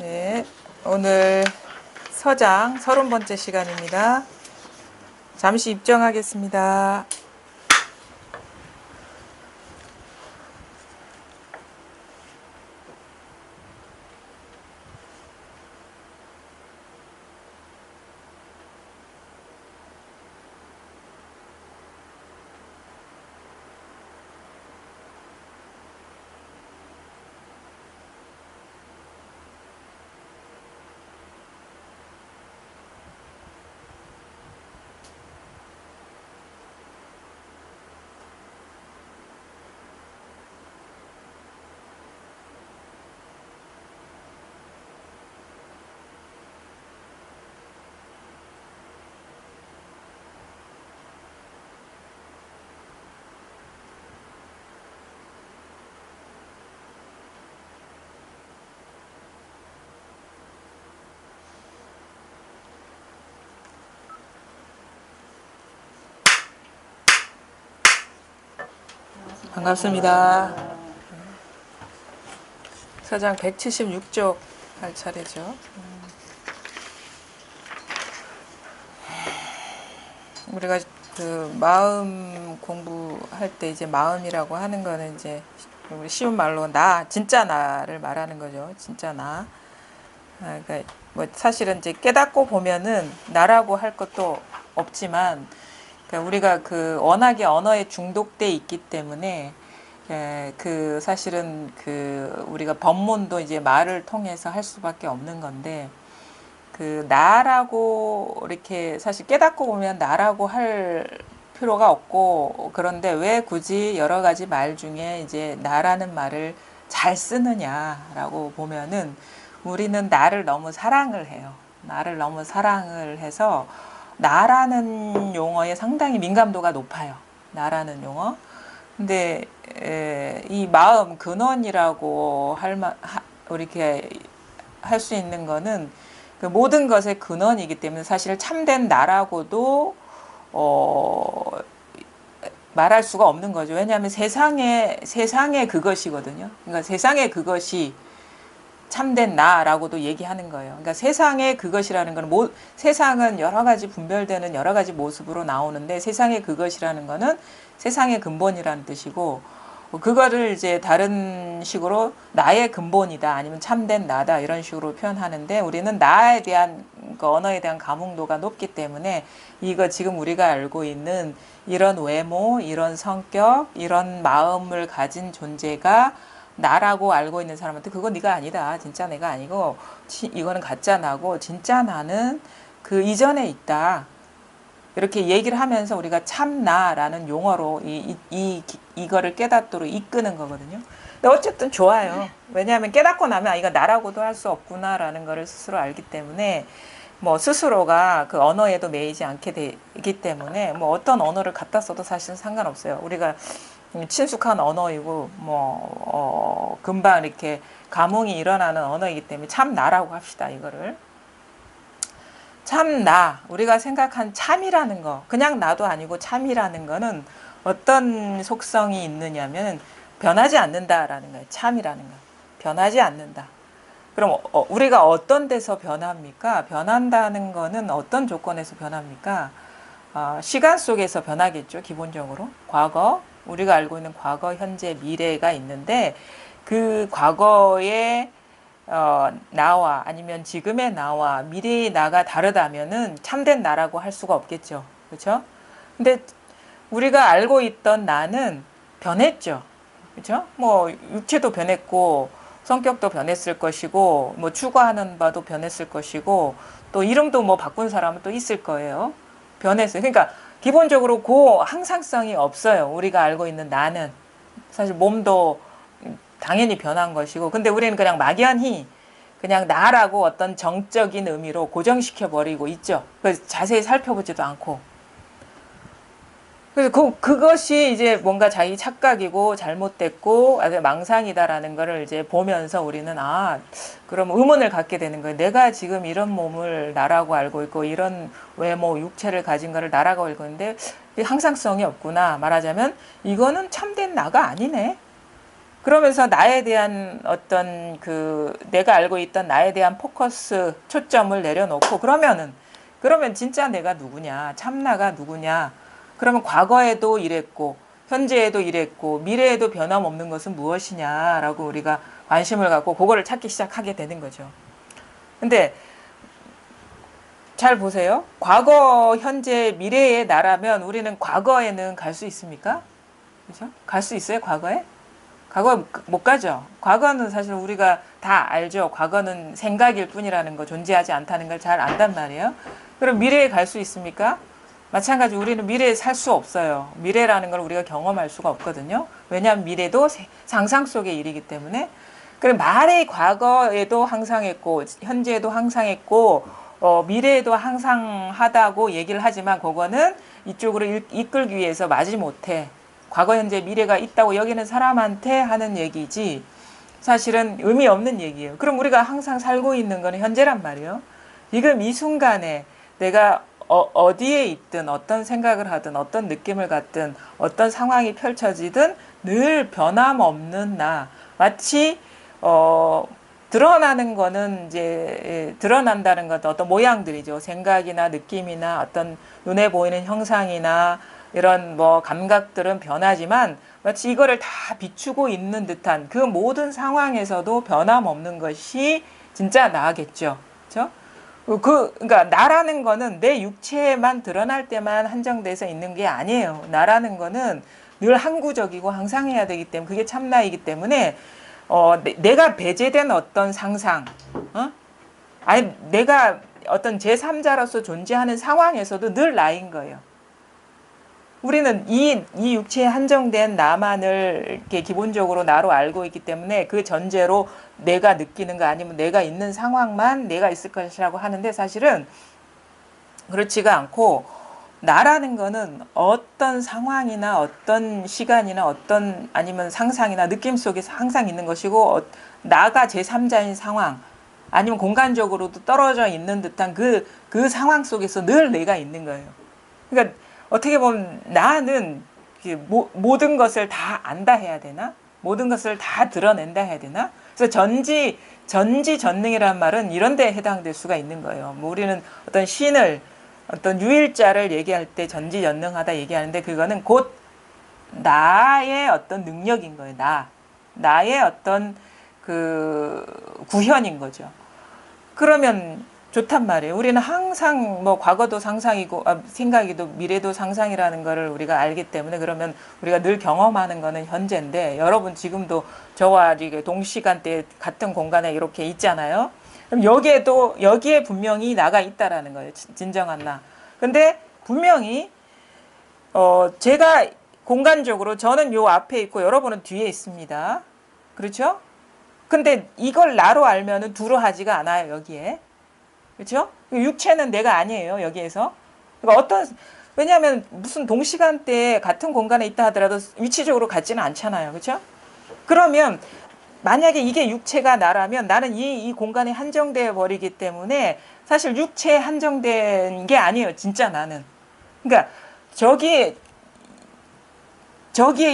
네, 오늘 서장 30번째 시간입니다. 잠시 입정하겠습니다. 반갑습니다. 서장 176쪽 할 차례죠. 우리가 그 마음 공부할 때 이제 마음이라고 하는 거는 이제 우리 쉬운 말로 나, 진짜 나를 말하는 거죠. 진짜 나. 그러니까 뭐 사실은 이제 깨닫고 보면은 나라고 할 것도 없지만, 그러니까 우리가 그 워낙에 언어에 중독돼 있기 때문에 그 사실은 그 우리가 법문도 이제 말을 통해서 할 수밖에 없는 건데, 그 나라고 이렇게 사실 깨닫고 보면 나라고 할 필요가 없고, 그런데 왜 굳이 여러 가지 말 중에 이제 나라는 말을 잘 쓰느냐라고 보면은 우리는 나를 너무 사랑을 해요. 나를 너무 사랑을 해서 나라는 용어에 상당히 민감도가 높아요. 나라는 용어. 근데 이 마음 근원이라고 이렇게 할 수 있는 거는 그 모든 것의 근원이기 때문에 사실 참된 나라고도 말할 수가 없는 거죠. 왜냐하면 세상의 그것이거든요. 그러니까 세상의 그것이 참된 나라고도 얘기하는 거예요. 그러니까 세상의 그것이라는 거는 세상은 여러 가지 분별되는 여러 가지 모습으로 나오는데, 세상의 그것이라는 거는 세상의 근본이라는 뜻이고, 그거를 이제 다른 식으로 나의 근본이다, 아니면 참된 나다, 이런 식으로 표현하는데, 우리는 나에 대한 그 언어에 대한 감흥도가 높기 때문에 이거 지금 우리가 알고 있는 이런 외모, 이런 성격, 이런 마음을 가진 존재가 나라고 알고 있는 사람한테 그거 네가 아니다, 진짜 내가 아니고 이거는 가짜 나고 진짜 나는 그 이전에 있다, 이렇게 얘기를 하면서 우리가 참나라는 용어로 이거를 깨닫도록 이끄는 거거든요. 근데 어쨌든 좋아요. 왜냐하면 깨닫고 나면 이거 나라고도 할 수 없구나라는 거를 스스로 알기 때문에, 뭐 스스로가 그 언어에도 매이지 않게 되기 때문에 뭐 어떤 언어를 갖다 써도 사실은 상관없어요. 우리가 친숙한 언어이고 금방 이렇게 감흥이 일어나는 언어이기 때문에 참나라고 합시다. 이거를 참나, 우리가 생각한 참이라는 거, 그냥 나도 아니고 참이라는 거는 어떤 속성이 있느냐면 변하지 않는다라는 거예요. 참이라는 거 변하지 않는다. 그럼 우리가 어떤 데서 변합니까? 변한다는 거는 어떤 조건에서 변합니까? 시간 속에서 변하겠죠. 기본적으로 과거, 우리가 알고 있는 과거, 현재, 미래가 있는데, 그 과거의 나와 아니면 지금의 나와 미래의 나가 다르다면은 참된 나라고 할 수가 없겠죠. 그렇죠? 근데 우리가 알고 있던 나는 변했죠. 그렇죠? 뭐 육체도 변했고 성격도 변했을 것이고 뭐 추구하는 바도 변했을 것이고 또 이름도 뭐 바꾼 사람은 또 있을 거예요. 변했어요. 그러니까 기본적으로 그 항상성이 없어요. 우리가 알고 있는 나는 사실 몸도 당연히 변한 것이고, 근데 우리는 그냥 막연히 그냥 나라고 어떤 정적인 의미로 고정시켜 버리고 있죠. 그래서 자세히 살펴보지도 않고. 그래서 그것이 이제 뭔가 자기 착각이고 잘못됐고 망상이다라는 거를 이제 보면서 우리는 그럼 의문을 갖게 되는 거예요. 내가 지금 이런 몸을 나라고 알고 있고 이런 외모 육체를 가진 거를 나라고 알고 있는데 항상성이 없구나. 말하자면 이거는 참된 나가 아니네. 그러면서 나에 대한 어떤 내가 알고 있던 나에 대한 포커스, 초점을 내려놓고 그러면 진짜 내가 누구냐, 참나가 누구냐, 그러면 과거에도 이랬고 현재에도 이랬고 미래에도 변함없는 것은 무엇이냐라고 우리가 관심을 갖고 그거를 찾기 시작하게 되는 거죠. 근데 잘 보세요. 과거, 현재, 미래의 나라면 우리는 과거에는 갈 수 있습니까? 그죠? 갈 수 있어요, 과거에? 과거 못 가죠. 과거는 사실 우리가 다 알죠. 과거는 생각일 뿐이라는 거, 존재하지 않다는 걸 잘 안단 말이에요. 그럼 미래에 갈 수 있습니까? 마찬가지 우리는 미래에 살 수 없어요. 미래라는 걸 우리가 경험할 수가 없거든요. 왜냐하면 미래도 상상 속의 일이기 때문에. 그럼 말의 과거에도 항상 했고 현재에도 항상 했고 미래에도 항상 하다고 얘기를 하지만 그거는 이쪽으로 이끌기 위해서 마지못해 과거, 현재, 미래가 있다고 여기는 사람한테 하는 얘기지 사실은 의미 없는 얘기예요. 그럼 우리가 항상 살고 있는 거는 현재란 말이에요. 지금 이 순간에 내가 어디에 있든 어떤 생각을 하든 어떤 느낌을 갖든 어떤 상황이 펼쳐지든 늘 변함없는 나. 마치 드러나는 거는 이제 드러난다는 것도 어떤 모양들이죠. 생각이나 느낌이나 어떤 눈에 보이는 형상이나 이런 뭐 감각들은 변하지만 마치 이거를 다 비추고 있는 듯한 그 모든 상황에서도 변함없는 것이 진짜 나겠죠. 그렇죠? 그러니까 나라는 거는 내 육체에만 드러날 때만 한정돼서 있는 게 아니에요. 나라는 거는 늘 항구적이고 항상해야 되기 때문에 그게 참나이기 때문에 내가 배제된 어떤 상상, 아니 내가 어떤 제3자로서 존재하는 상황에서도 늘 나인 거예요. 우리는 이 육체에 한정된 나만을 이렇게 기본적으로 나로 알고 있기 때문에 그 전제로 내가 느끼는 거 아니면 내가 있는 상황만 내가 있을 것이라고 하는데 사실은 그렇지가 않고 나라는 거는 어떤 상황이나 어떤 시간이나 어떤 아니면 상상이나 느낌 속에서 항상 있는 것이고 나가 제3자인 상황 아니면 공간적으로도 떨어져 있는 듯한 그 상황 속에서 늘 내가 있는 거예요. 그러니까 어떻게 보면 나는 모든 것을 다 안다 해야 되나? 모든 것을 다 드러낸다 해야 되나? 그래서 전지전능이라는 말은 이런 데 해당될 수가 있는 거예요. 뭐 우리는 어떤 신을 어떤 유일자를 얘기할 때 전지전능하다 얘기하는데 그거는 곧 나의 어떤 능력인 거예요. 나의 어떤 구현인 거죠. 그러면 좋단 말이에요. 우리는 항상 뭐 과거도 상상이고 생각이도 미래도 상상이라는 거를 우리가 알기 때문에 그러면 우리가 늘 경험하는 거는 현재인데 여러분 지금도 저와 이게 동시간대에 같은 공간에 이렇게 있잖아요. 그럼 여기에 분명히 나가 있다라는 거예요. 진정한 나. 근데 분명히 제가 공간적으로 저는 요 앞에 있고 여러분은 뒤에 있습니다. 그렇죠? 근데 이걸 나로 알면은 두루 하지가 않아요, 여기에. 그렇죠? 육체는 내가 아니에요, 여기에서. 그러니까 왜냐하면 무슨 동시간대에 같은 공간에 있다 하더라도 위치적으로 같지는 않잖아요. 그렇죠? 그러면 만약에 이게 육체가 나라면 나는 이 공간에 한정되어 버리기 때문에 사실 육체에 한정된 게 아니에요, 진짜 나는. 그러니까 저기에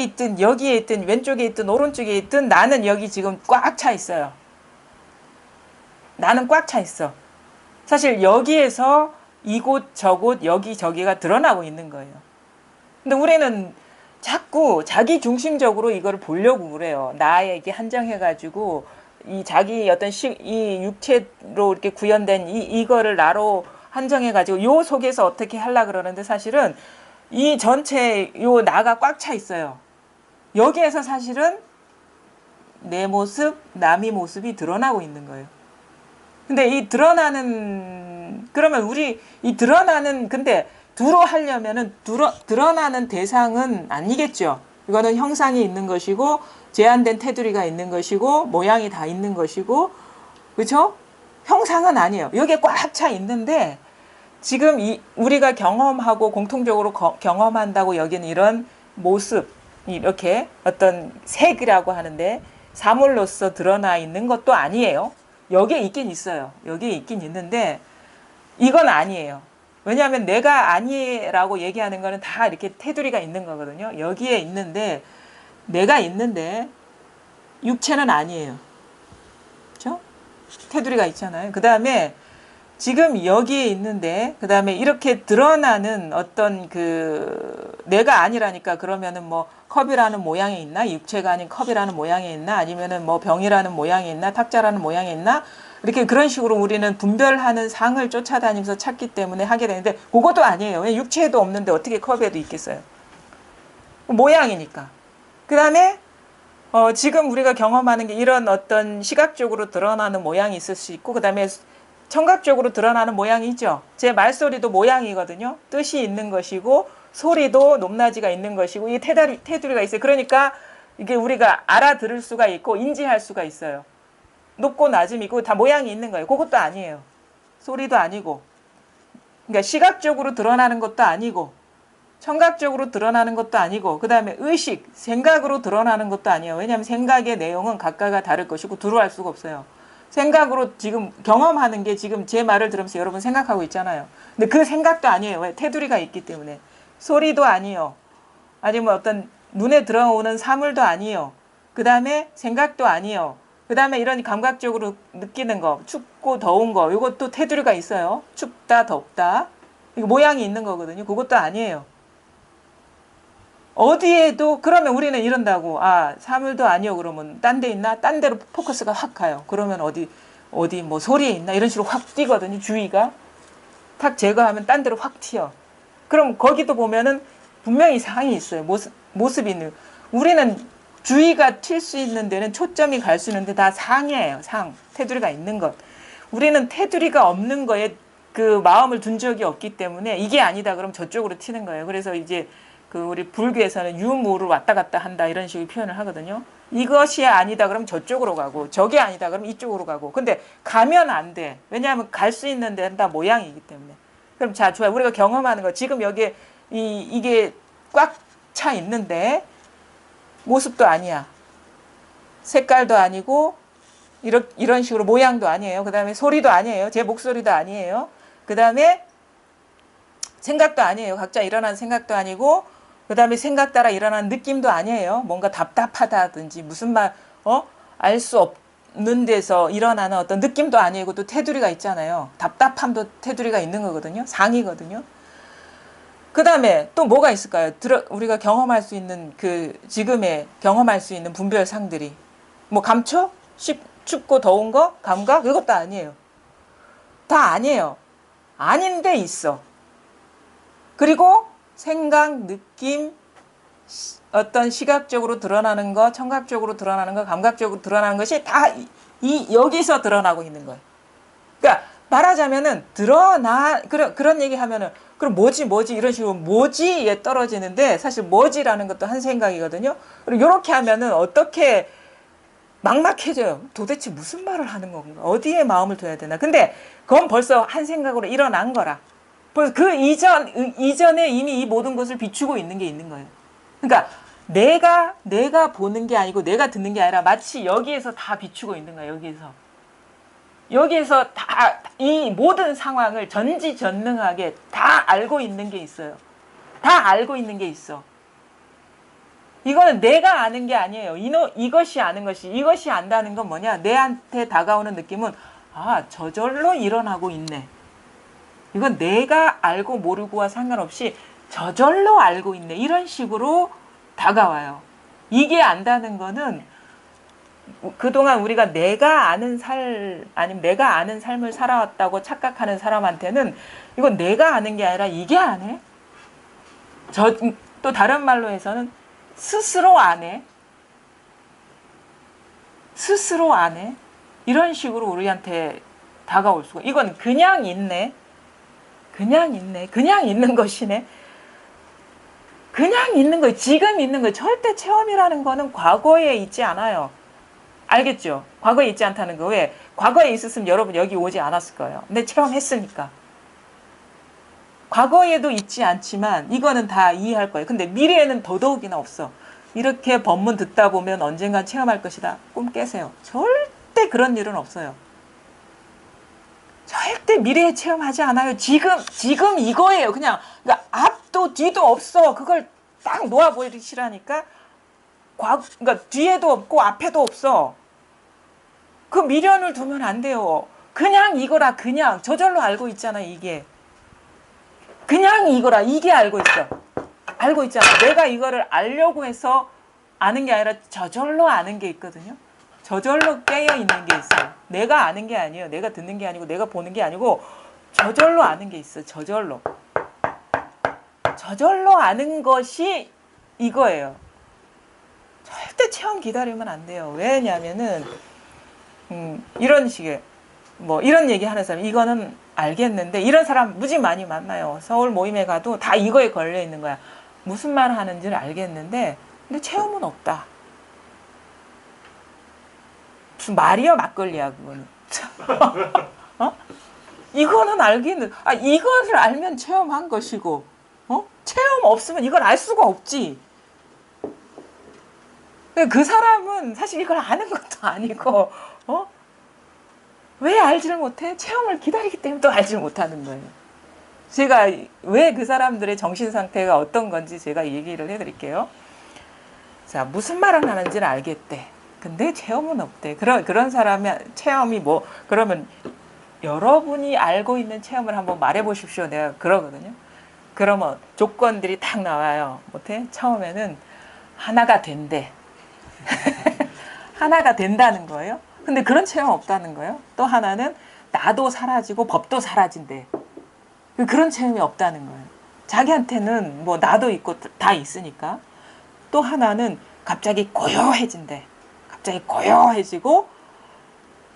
있든 여기에 있든 왼쪽에 있든 오른쪽에 있든 나는 여기 지금 꽉 차 있어요. 나는 꽉 차 있어. 사실 여기에서 이곳 저곳 여기 저기가 드러나고 있는 거예요. 근데 우리는 자꾸 자기 중심적으로 이걸 보려고 그래요. 나에게 한정해가지고 이 자기 어떤 이 육체로 이렇게 구현된 이거를 나로 한정해가지고 요 속에서 어떻게 하려 그러는데 사실은 이 전체 요 나가 꽉 차 있어요. 여기에서 사실은 내 모습, 남의 모습이 드러나고 있는 거예요. 근데 그러면 우리 근데 두루 하려면은 드러나는 대상은 아니겠죠. 이거는 형상이 있는 것이고, 제한된 테두리가 있는 것이고, 모양이 다 있는 것이고, 그렇죠? 형상은 아니에요. 여기에 꽉 차 있는데, 지금 우리가 경험하고 공통적으로 경험한다고 여기는 이런 모습, 이렇게 어떤 색이라고 하는데, 사물로서 드러나 있는 것도 아니에요. 여기에 있긴 있어요. 여기에 있긴 있는데 이건 아니에요. 왜냐하면 내가 아니라고 얘기하는 거는 다 이렇게 테두리가 있는 거거든요. 여기에 있는데 내가 있는데 육체는 아니에요. 그렇죠? 테두리가 있잖아요. 그 다음에 지금 여기에 있는데 그 다음에 이렇게 드러나는 어떤 그 내가 아니라니까 그러면은 뭐 컵이라는 모양이 있나? 육체가 아닌 컵이라는 모양이 있나? 아니면은 뭐 병이라는 모양이 있나? 탁자라는 모양이 있나? 이렇게 그런 식으로 우리는 분별하는 상을 쫓아다니면서 찾기 때문에 하게 되는데 그것도 아니에요. 왜 육체에도 없는데 어떻게 컵에도 있겠어요? 모양이니까. 그 다음에 지금 우리가 경험하는 게 이런 어떤 시각적으로 드러나는 모양이 있을 수 있고 그 다음에 청각적으로 드러나는 모양이 있죠. 제 말소리도 모양이거든요. 뜻이 있는 것이고 소리도 높낮이가 있는 것이고 이 테두리가 있어요. 그러니까 이게 우리가 알아들을 수가 있고 인지할 수가 있어요. 높고 낮음이 있고 다 모양이 있는 거예요. 그것도 아니에요. 소리도 아니고 그러니까 시각적으로 드러나는 것도 아니고 청각적으로 드러나는 것도 아니고 그 다음에 의식, 생각으로 드러나는 것도 아니에요. 왜냐하면 생각의 내용은 각각가 다를 것이고 두루할 수가 없어요. 생각으로 지금 경험하는 게 지금 제 말을 들으면서 여러분 생각하고 있잖아요. 근데 그 생각도 아니에요. 왜? 테두리가 있기 때문에. 소리도 아니요. 아니면 어떤 눈에 들어오는 사물도 아니요. 그 다음에 생각도 아니요. 그 다음에 이런 감각적으로 느끼는 거, 춥고 더운 거, 이것도 테두리가 있어요. 춥다, 덥다. 이거 모양이 있는 거거든요. 그것도 아니에요. 어디에도 그러면 우리는 이런다고 사물도 아니요 그러면 딴 데 있나? 딴 데로 포커스가 확 가요. 그러면 어디 뭐 소리에 있나? 이런 식으로 확 뛰거든요. 주의가 탁 제거하면 딴 데로 확 튀어. 그럼 거기도 보면은 분명히 상이 있어요. 모습이 있는. 우리는 주의가 튈 수 있는 데는 초점이 갈 수 있는데 다 상이에요. 상. 테두리가 있는 것. 우리는 테두리가 없는 거에 그 마음을 둔 적이 없기 때문에 이게 아니다 그럼 저쪽으로 튀는 거예요. 그래서 이제 그 우리 불교에서는 유무를 왔다 갔다 한다 이런 식의 표현을 하거든요. 이것이 아니다 그러면 저쪽으로 가고 저게 아니다 그러면 이쪽으로 가고. 근데 가면 안 돼. 왜냐하면 갈 수 있는 데는 다 모양이기 때문에. 그럼 자 좋아요. 우리가 경험하는 거 지금 여기에 이게 꽉 차 있는데 모습도 아니야. 색깔도 아니고 이런 식으로 모양도 아니에요. 그 다음에 소리도 아니에요. 제 목소리도 아니에요. 그 다음에 생각도 아니에요. 각자 일어나는 생각도 아니고 그 다음에 생각 따라 일어나는 느낌도 아니에요. 뭔가 답답하다든지 무슨 말 알 수 없는 데서 일어나는 어떤 느낌도 아니고 또 테두리가 있잖아요. 답답함도 테두리가 있는 거거든요. 상이거든요. 그 다음에 또 뭐가 있을까요? 우리가 경험할 수 있는 그 지금의 경험할 수 있는 분별상들이 뭐 감촉? 춥고 더운 거? 감각? 이것도 아니에요. 다 아니에요. 아닌데 있어. 그리고 생각, 느낌, 어떤 시각적으로 드러나는 거, 청각적으로 드러나는 거, 감각적으로 드러나는 것이 다 여기서 드러나고 있는 거예요. 그러니까 말하자면은 그런 얘기 하면은 그럼 뭐지 이런 식으로 뭐지에 떨어지는데 사실 뭐지라는 것도 한 생각이거든요. 그리고 이렇게 하면은 어떻게 막막해져요. 도대체 무슨 말을 하는 건가? 어디에 마음을 둬야 되나? 근데 그건 벌써 한 생각으로 일어난 거라. 벌써 그 이전에 이미 이 모든 것을 비추고 있는 게 있는 거예요. 그러니까 내가 보는 게 아니고 내가 듣는 게 아니라 마치 여기에서 다 비추고 있는 거예요. 여기에서 다 이 모든 상황을 전지전능하게 다 알고 있는 게 있어요. 다 알고 있는 게 있어. 이거는 내가 아는 게 아니에요. 이것이 아는 것이. 이것이 안다는 건 뭐냐? 내한테 다가오는 느낌은 저절로 일어나고 있네. 이건 내가 알고 모르고와 상관없이 저절로 알고 있네. 이런 식으로 다가와요. 이게 안다는 거는 그동안 우리가 내가 아는 아니면 내가 아는 삶을 살아왔다고 착각하는 사람한테는 이건 내가 아는 게 아니라 이게 아네. 또 다른 말로 해서는 스스로 아네. 스스로 아네. 이런 식으로 우리한테 다가올 수가. 이건 그냥 있네. 그냥 있네. 그냥 있는 것이네. 그냥 있는 거예요. 지금 있는 거예요. 절대 체험이라는 거는 과거에 있지 않아요. 알겠죠? 과거에 있지 않다는 거. 왜? 과거에 있었으면 여러분 여기 오지 않았을 거예요. 근데 체험했으니까. 과거에도 있지 않지만 이거는 다 이해할 거예요. 근데 미래에는 더더욱이나 없어. 이렇게 법문 듣다 보면 언젠간 체험할 것이다. 꿈 깨세요. 절대 그런 일은 없어요. 절대 미래에 체험하지 않아요. 지금 이거예요. 그냥 그러니까 앞도 뒤도 없어. 그걸 딱 놓아버리시라니까 그러니까 뒤에도 없고 앞에도 없어. 그 미련을 두면 안 돼요. 그냥 이거라. 그냥 저절로 알고 있잖아. 이게 그냥 이거라. 이게 알고 있어. 알고 있잖아. 내가 이거를 알려고 해서 아는 게 아니라 저절로 아는 게 있거든요. 저절로 깨어 있는 게 있어요. 내가 아는 게 아니에요. 내가 듣는 게 아니고 내가 보는 게 아니고 저절로 아는 게 있어. 저절로 아는 것이 이거예요. 절대 체험 기다리면 안 돼요. 왜냐면은 이런 식의 뭐 이런 얘기 하는 사람 이거는 알겠는데 이런 사람 무지 많이 만나요. 서울 모임에 가도 다 이거에 걸려 있는 거야. 무슨 말 하는지를 알겠는데 근데 체험은 없다. 무슨 말이야 막걸리야 그거는. 어? 이거는 알겠는. 이거를 알면 체험한 것이고, 체험 없으면 이걸 알 수가 없지. 그 사람은 사실 이걸 아는 것도 아니고, 왜 알지를 못해? 체험을 기다리기 때문에 또 알지를 못하는 거예요. 제가 왜 그 사람들의 정신 상태가 어떤 건지 제가 얘기를 해드릴게요. 자, 무슨 말을 하는지를 알겠대. 근데 체험은 없대. 그런 사람의 체험이 뭐, 그러면 여러분이 알고 있는 체험을 한번 말해 보십시오. 내가 그러거든요. 그러면 조건들이 딱 나와요. 못해? 처음에는 하나가 된대. 하나가 된다는 거예요. 근데 그런 체험 없다는 거예요. 또 하나는 나도 사라지고 법도 사라진대. 그런 체험이 없다는 거예요. 자기한테는 뭐 나도 있고 다 있으니까. 또 하나는 갑자기 고요해진대. 갑자기 고요해지고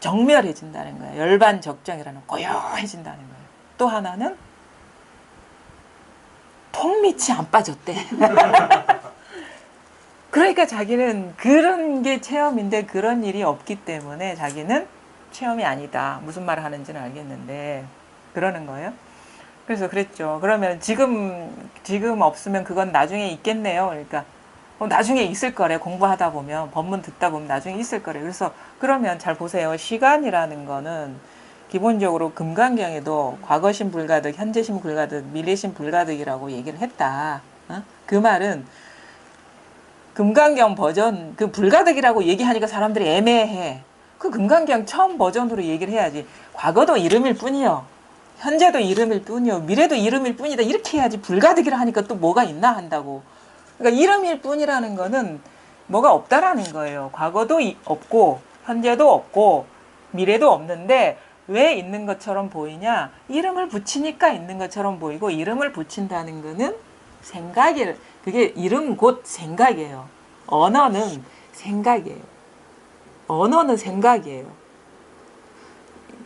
정멸해진다는 거예요. 열반적정이라는 고요해진다는 거예요. 또 하나는 통밑이 안 빠졌대. 그러니까 자기는 그런 게 체험인데 그런 일이 없기 때문에 자기는 체험이 아니다. 무슨 말을 하는지는 알겠는데 그러는 거예요. 그래서 그랬죠. 그러면 지금 없으면 그건 나중에 있겠네요. 그러니까 나중에 있을 거래. 공부하다 보면 법문 듣다 보면 나중에 있을 거래. 그래서 그러면 잘 보세요. 시간이라는 거는 기본적으로 금강경에도 과거신 불가득, 현재신 불가득, 미래신 불가득이라고 얘기를 했다. 그 말은 금강경 버전 그 불가득이라고 얘기하니까 사람들이 애매해. 그 금강경 처음 버전으로 얘기를 해야지. 과거도 이름일 뿐이요. 현재도 이름일 뿐이요. 미래도 이름일 뿐이다. 이렇게 해야지. 불가득이라 하니까 또 뭐가 있나 한다고. 그러니까 이름일 뿐이라는 거는 뭐가 없다라는 거예요. 과거도 없고 현재도 없고 미래도 없는데 왜 있는 것처럼 보이냐? 이름을 붙이니까 있는 것처럼 보이고 이름을 붙인다는 거는 생각이 그게 이름 곧 생각이에요. 언어는 생각이에요. 언어는 생각이에요.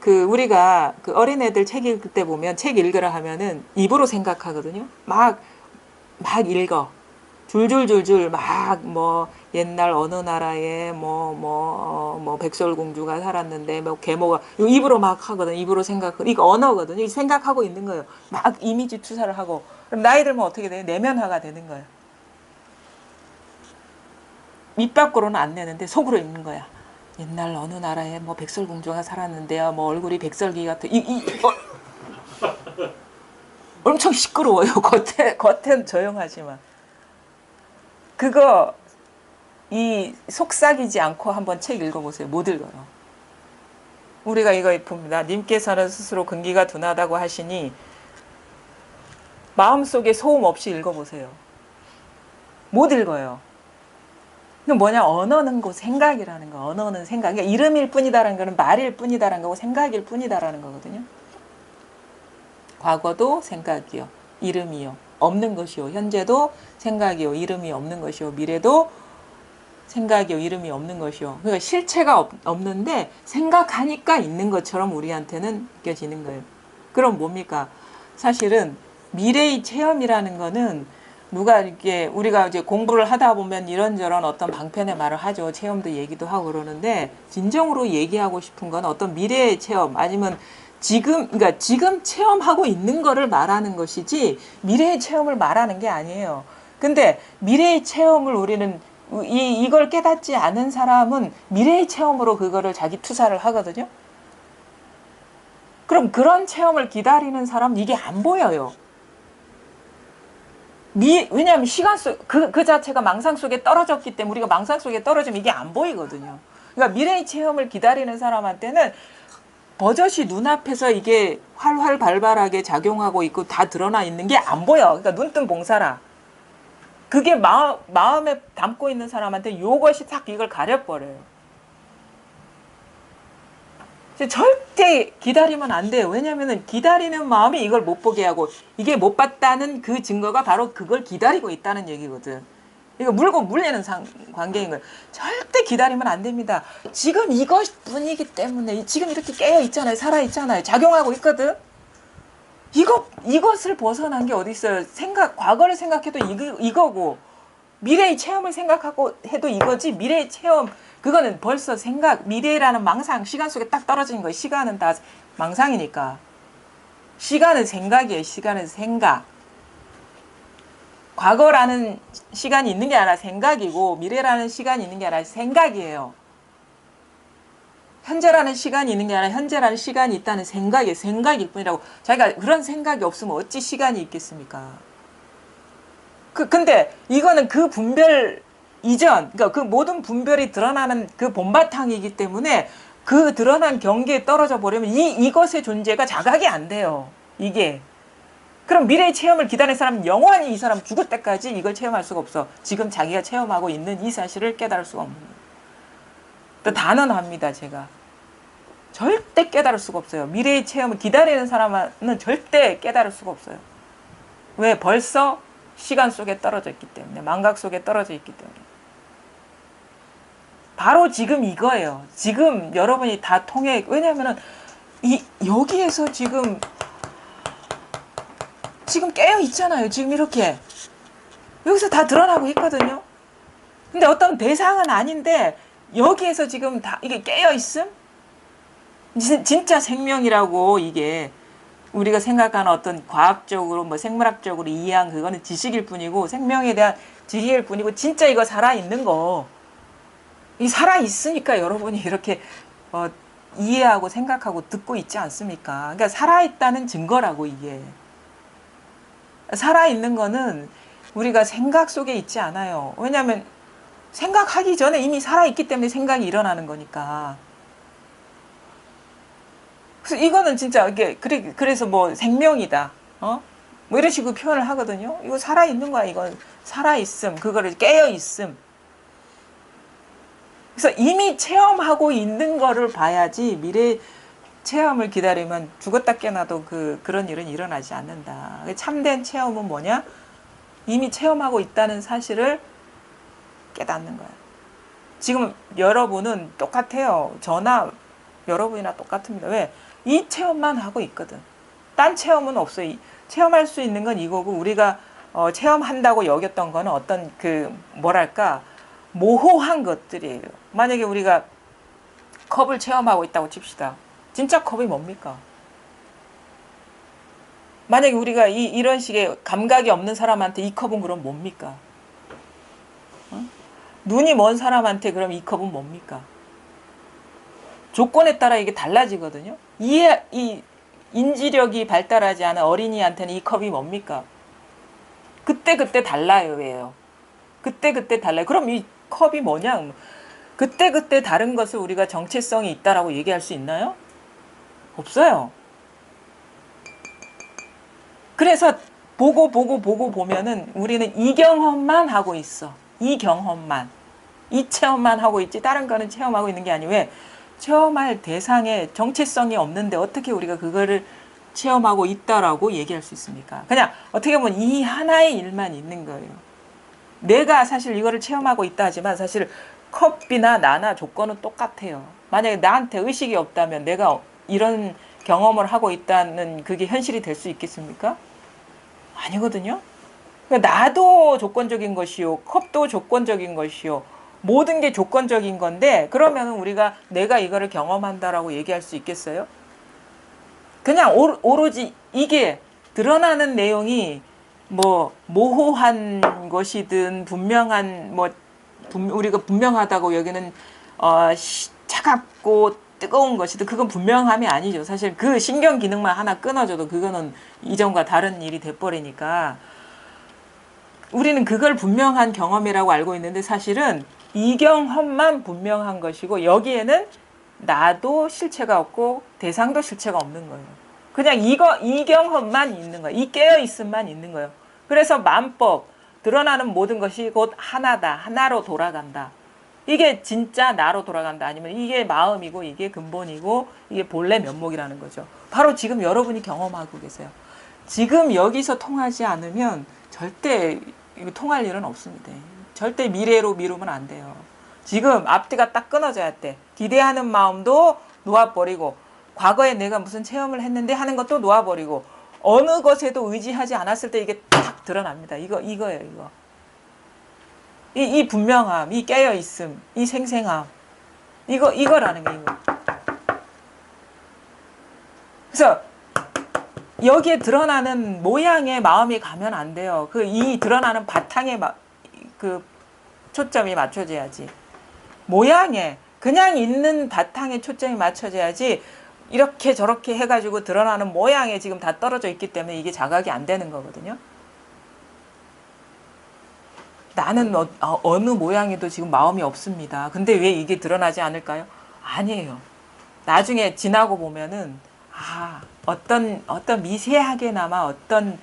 우리가 어린애들 책 읽을 때 보면 책 읽으라 하면은 입으로 생각하거든요. 막 읽어. 줄줄줄줄 막 뭐 옛날 어느 나라에 뭐 백설공주가 살았는데 뭐 계모가 입으로 막 하거든. 입으로 생각하고 이거 언어거든요. 생각하고 있는 거예요. 막 이미지 투사를 하고 그럼 나이 들면 어떻게 돼요? 내면화가 되는 거예요. 입 밖으로는 안 내는데 속으로 있는 거야. 옛날 어느 나라에 뭐 백설공주가 살았는데요. 뭐 얼굴이 백설기 같은 엄청 시끄러워요. 겉엔 조용하지만 그거 이 속삭이지 않고 한번 책 읽어보세요. 못 읽어요. 우리가 이거 봅니다. 님께서는 스스로 근기가 둔하다고 하시니 마음속에 소음 없이 읽어보세요. 못 읽어요. 이건 뭐냐? 언어는 그 생각이라는 거. 언어는 생각. 그러니까 이름일 뿐이다라는 거는 말일 뿐이다라는 거고 생각일 뿐이다라는 거거든요. 과거도 생각이요. 이름이요. 없는 것이요. 현재도 생각이요. 이름이 없는 것이요. 미래도 생각이요. 이름이 없는 것이요. 그러니까 실체가 없는데 생각하니까 있는 것처럼 우리한테는 느껴지는 거예요. 그럼 뭡니까? 사실은 미래의 체험이라는 거는 누가 이렇게 우리가 이제 공부를 하다 보면 이런저런 어떤 방편의 말을 하죠. 체험도 얘기도 하고 그러는데 진정으로 얘기하고 싶은 건 어떤 미래의 체험 아니면 그러니까 지금 체험하고 있는 거를 말하는 것이지 미래의 체험을 말하는 게 아니에요. 근데 미래의 체험을 우리는 이걸 깨닫지 않은 사람은 미래의 체험으로 그거를 자기 투사를 하거든요. 그럼 그런 체험을 기다리는 사람은 이게 안 보여요. 왜냐하면 시간 그 자체가 망상 속에 떨어졌기 때문에 우리가 망상 속에 떨어지면 이게 안 보이거든요. 그러니까 미래의 체험을 기다리는 사람한테는 버젓이 눈앞에서 이게 활활 발발하게 작용하고 있고 다 드러나 있는 게 안 보여. 그러니까 눈뜬 봉사라. 그게 마음에 담고 있는 사람한테 이것이 딱 이걸 가려버려요. 절대 기다리면 안 돼요. 왜냐하면 기다리는 마음이 이걸 못 보게 하고 이게 못 봤다는 그 증거가 바로 그걸 기다리고 있다는 얘기거든. 이거 물고 물리는 관계인 거예요. 절대 기다리면 안 됩니다. 지금 이것뿐이기 때문에 지금 이렇게 깨어 있잖아요. 살아 있잖아요. 작용하고 있거든. 이것을 벗어난 게 어디 있어요? 과거를 생각해도 이거고 미래의 체험을 생각하고 해도 이거지. 미래의 체험 그거는 벌써 미래라는 망상 시간 속에 딱 떨어진 거예요. 시간은 다 망상이니까. 시간은 생각이에요. 시간은 생각. 과거라는 시간이 있는 게 아니라 생각이고 미래라는 시간이 있는 게 아니라 생각이에요. 현재라는 시간이 있는 게 아니라 현재라는 시간이 있다는 생각이에요. 생각일 뿐이라고. 자기가 그런 생각이 없으면 어찌 시간이 있겠습니까? 근데 이거는 그 분별 이전, 그러니까 그 모든 분별이 드러나는 그 본바탕이기 때문에 그 드러난 경계에 떨어져 버리면 이것의 존재가 자각이 안 돼요. 이게. 그럼 미래의 체험을 기다리는 사람은 영원히 이 사람 죽을 때까지 이걸 체험할 수가 없어. 지금 자기가 체험하고 있는 이 사실을 깨달을 수가 없는 거예요. 또 단언합니다, 제가. 절대 깨달을 수가 없어요. 미래의 체험을 기다리는 사람은 절대 깨달을 수가 없어요. 왜? 벌써 시간 속에 떨어져 있기 때문에. 망각 속에 떨어져 있기 때문에. 바로 지금 이거예요. 지금 여러분이 다 통해. 왜냐하면 여기에서 지금 깨어 있잖아요. 지금 이렇게. 여기서 다 드러나고 있거든요. 근데 어떤 대상은 아닌데 여기에서 지금 다 이게 깨어 있음? 진짜 생명이라고 이게 우리가 생각하는 어떤 과학적으로 뭐 생물학적으로 이해한 그거는 지식일 뿐이고 생명에 대한 지식일 뿐이고 진짜 이거 살아있는 거 이 살아있으니까 여러분이 이렇게 이해하고 생각하고 듣고 있지 않습니까? 그러니까 살아있다는 증거라고 이게. 살아있는 거는 우리가 생각 속에 있지 않아요. 왜냐하면 생각하기 전에 이미 살아있기 때문에 생각이 일어나는 거니까. 그래서 이거는 진짜 이게 그래서 뭐 생명이다. 뭐 이런 식으로 표현을 하거든요. 이거 살아있는 거야. 이건 살아있음. 그거를 깨어있음. 그래서 이미 체험하고 있는 거를 봐야지 미래 체험을 기다리면 죽었다 깨어나도 그런 일은 일어나지 않는다. 참된 체험은 뭐냐? 이미 체험하고 있다는 사실을 깨닫는 거야. 지금 여러분은 똑같아요. 저나 여러분이나 똑같습니다. 왜? 이 체험만 하고 있거든. 딴 체험은 없어요. 체험할 수 있는 건 이거고 우리가 체험한다고 여겼던 거는 어떤 뭐랄까 모호한 것들이에요. 만약에 우리가 컵을 체험하고 있다고 칩시다. 진짜 컵이 뭡니까? 만약에 우리가 이런 식의 감각이 없는 사람한테 이 컵은 그럼 뭡니까? 눈이 먼 사람한테 그럼 이 컵은 뭡니까? 조건에 따라 이게 달라지거든요. 이 인지력이 발달하지 않은 어린이한테는 이 컵이 뭡니까? 그때 달라요. 왜요? 그때 달라요. 그럼 이 컵이 뭐냐? 그때 다른 것을 우리가 정체성이 있다라고 얘기할 수 있나요? 없어요. 그래서 보고 보면은 우리는 이 경험만 하고 있어. 이 경험만. 이 체험만 하고 있지 다른 거는 체험하고 있는 게 아니고 왜? 체험할 대상에 정체성이 없는데 어떻게 우리가 그거를 체험하고 있다라고 얘기할 수 있습니까? 그냥 어떻게 보면 이 하나의 일만 있는 거예요. 내가 사실 이거를 체험하고 있다 하지만 사실 컵이나 나나 조건은 똑같아요. 만약에 나한테 의식이 없다면 내가 이런 경험을 하고 있다는 그게 현실이 될 수 있겠습니까? 아니거든요. 그러니까 나도 조건적인 것이요. 컵도 조건적인 것이요. 모든 게 조건적인 건데 그러면 우리가 내가 이거를 경험한다라고 얘기할 수 있겠어요? 그냥 오로지 이게 드러나는 내용이 뭐 모호한 것이든 분명한 우리가 분명하다고 여기는 차갑고 뜨거운 것이든 그건 분명함이 아니죠. 사실 그 신경 기능만 하나 끊어져도 그거는 이전과 다른 일이 돼버리니까 우리는 그걸 분명한 경험이라고 알고 있는데 사실은 이 경험만 분명한 것이고 여기에는 나도 실체가 없고 대상도 실체가 없는 거예요. 그냥 이 경험만 있는 거예요. 이 깨어있음만 있는 거예요. 그래서 만법, 드러나는 모든 것이 곧 하나다. 하나로 돌아간다. 이게 진짜 나로 돌아간다. 아니면 이게 마음이고 이게 근본이고 이게 본래 면목이라는 거죠. 바로 지금 여러분이 경험하고 계세요. 지금 여기서 통하지 않으면 절대 통할 일은 없습니다. 절대 미래로 미루면 안 돼요. 지금 앞뒤가 딱 끊어져야 돼. 기대하는 마음도 놓아버리고 과거에 내가 무슨 체험을 했는데 하는 것도 놓아버리고 어느 것에도 의지하지 않았을 때 이게 딱 드러납니다. 이거예요. 이 분명함, 이 깨어있음, 이 생생함 이거라는 게 이거. 그래서 여기에 드러나는 모양의 마음이 가면 안 돼요. 이 드러나는 바탕에 그 초점이 맞춰져야지. 모양에 그냥 있는 바탕에 초점이 맞춰져야지. 이렇게 저렇게 해가지고 드러나는 모양에 지금 다 떨어져 있기 때문에 이게 자각이 안 되는 거거든요. 나는 어느 모양에도 지금 마음이 없습니다. 근데 왜 이게 드러나지 않을까요? 아니에요. 나중에 지나고 보면은 어떤 미세하게나마 어떤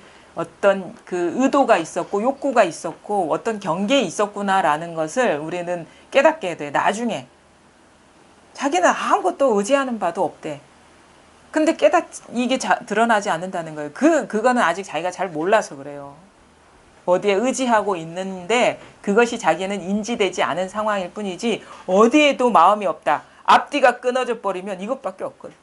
그 의도가 있었고 욕구가 있었고 어떤 경계에 있었구나라는 것을 우리는 깨닫게 돼. 나중에 자기는 아무것도 의지하는 바도 없대. 근데 이게 드러나지 않는다는 거예요. 그거는 아직 자기가 잘 몰라서 그래요. 어디에 의지하고 있는데 그것이 자기는 인지되지 않은 상황일 뿐이지 어디에도 마음이 없다. 앞뒤가 끊어져 버리면 이것밖에 없거든.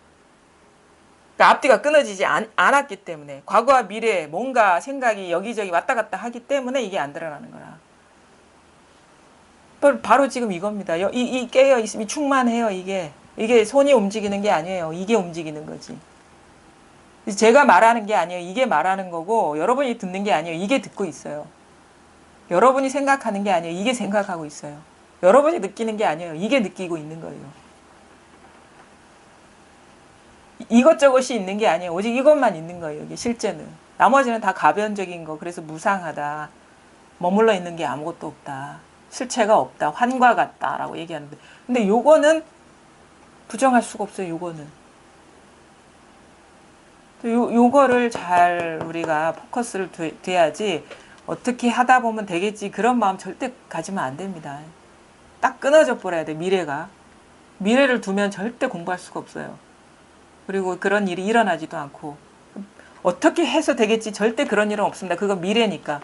그러니까 앞뒤가 끊어지지 않았기 때문에 과거와 미래 뭔가 생각이 여기저기 왔다 갔다 하기 때문에 이게 안 드러나는 거라. 바로 지금 이겁니다. 이 깨어 있음이 충만해요. 이게 손이 움직이는 게 아니에요. 이게 움직이는 거지. 제가 말하는 게 아니에요. 이게 말하는 거고 여러분이 듣는 게 아니에요. 이게 듣고 있어요. 여러분이 생각하는 게 아니에요. 이게 생각하고 있어요. 여러분이 느끼는 게 아니에요. 이게 느끼고 있는 거예요. 이것저것이 있는 게 아니에요. 오직 이것만 있는 거예요. 이게 실제는. 나머지는 다 가변적인 거. 그래서 무상하다. 머물러 있는 게 아무것도 없다. 실체가 없다. 환과 같다라고 얘기하는데. 근데 요거는 부정할 수가 없어요. 요거는. 요거를 잘 우리가 포커스를 둬야지 어떻게 하다 보면 되겠지. 그런 마음 절대 가지면 안 됩니다. 딱 끊어져 버려야 돼. 미래가. 미래를 두면 절대 공부할 수가 없어요. 그리고 그런 일이 일어나지도 않고 어떻게 해서 되겠지 절대 그런 일은 없습니다. 그건 미래니까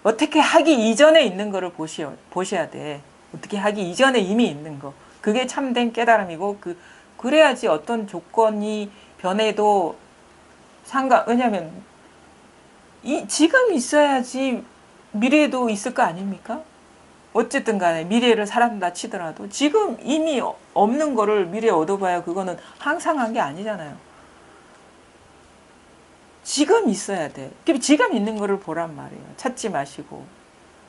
어떻게 하기 이전에 있는 거를 보셔야 돼. 어떻게 하기 이전에 이미 있는 거 그게 참된 깨달음이고 그래야지 어떤 조건이 변해도 왜냐면 지금 있어야지 미래에도 있을 거 아닙니까? 어쨌든 간에 미래를 사람다 치더라도 지금 이미 없는 거를 미래에 얻어봐야 그거는 항상한 게 아니잖아요. 지금 있어야 돼. 지금 있는 거를 보란 말이에요. 찾지 마시고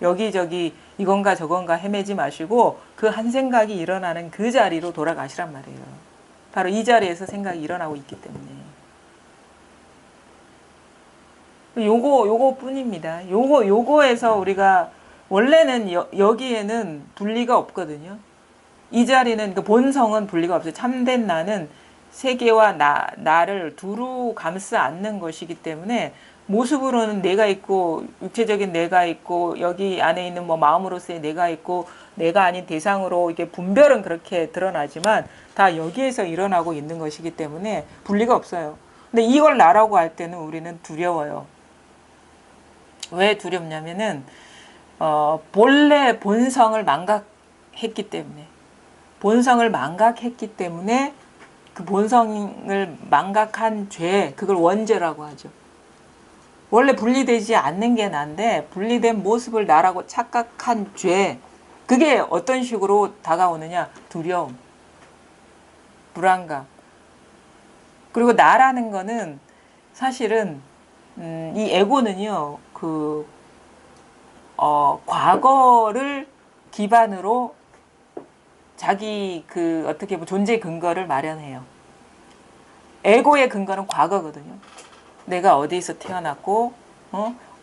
여기저기 이건가 저건가 헤매지 마시고 그 한 생각이 일어나는 그 자리로 돌아가시란 말이에요. 바로 이 자리에서 생각이 일어나고 있기 때문에 요거 뿐입니다. 요거에서 우리가 원래는 여기에는 분리가 없거든요. 이 자리는 그 본성은 분리가 없어요. 참된 나는 세계와 나를 두루 감싸 안는 것이기 때문에 모습으로는 내가 있고 육체적인 내가 있고 여기 안에 있는 뭐 마음으로서의 내가 있고 내가 아닌 대상으로 이게 분별은 그렇게 드러나지만 다 여기에서 일어나고 있는 것이기 때문에 분리가 없어요. 근데 이걸 나라고 할 때는 우리는 두려워요. 왜 두렵냐면은 본래 본성을 망각했기 때문에 그 본성을 망각한 죄 그걸 원죄라고 하죠. 원래 분리되지 않는 게 난데 분리된 모습을 나라고 착각한 죄 그게 어떤 식으로 다가오느냐 두려움 불안감 그리고 나라는 거는 사실은 이 에고는요 과거를 기반으로 자기 어떻게 보면 존재 근거를 마련해요. 에고의 근거는 과거거든요. 내가 어디서 태어났고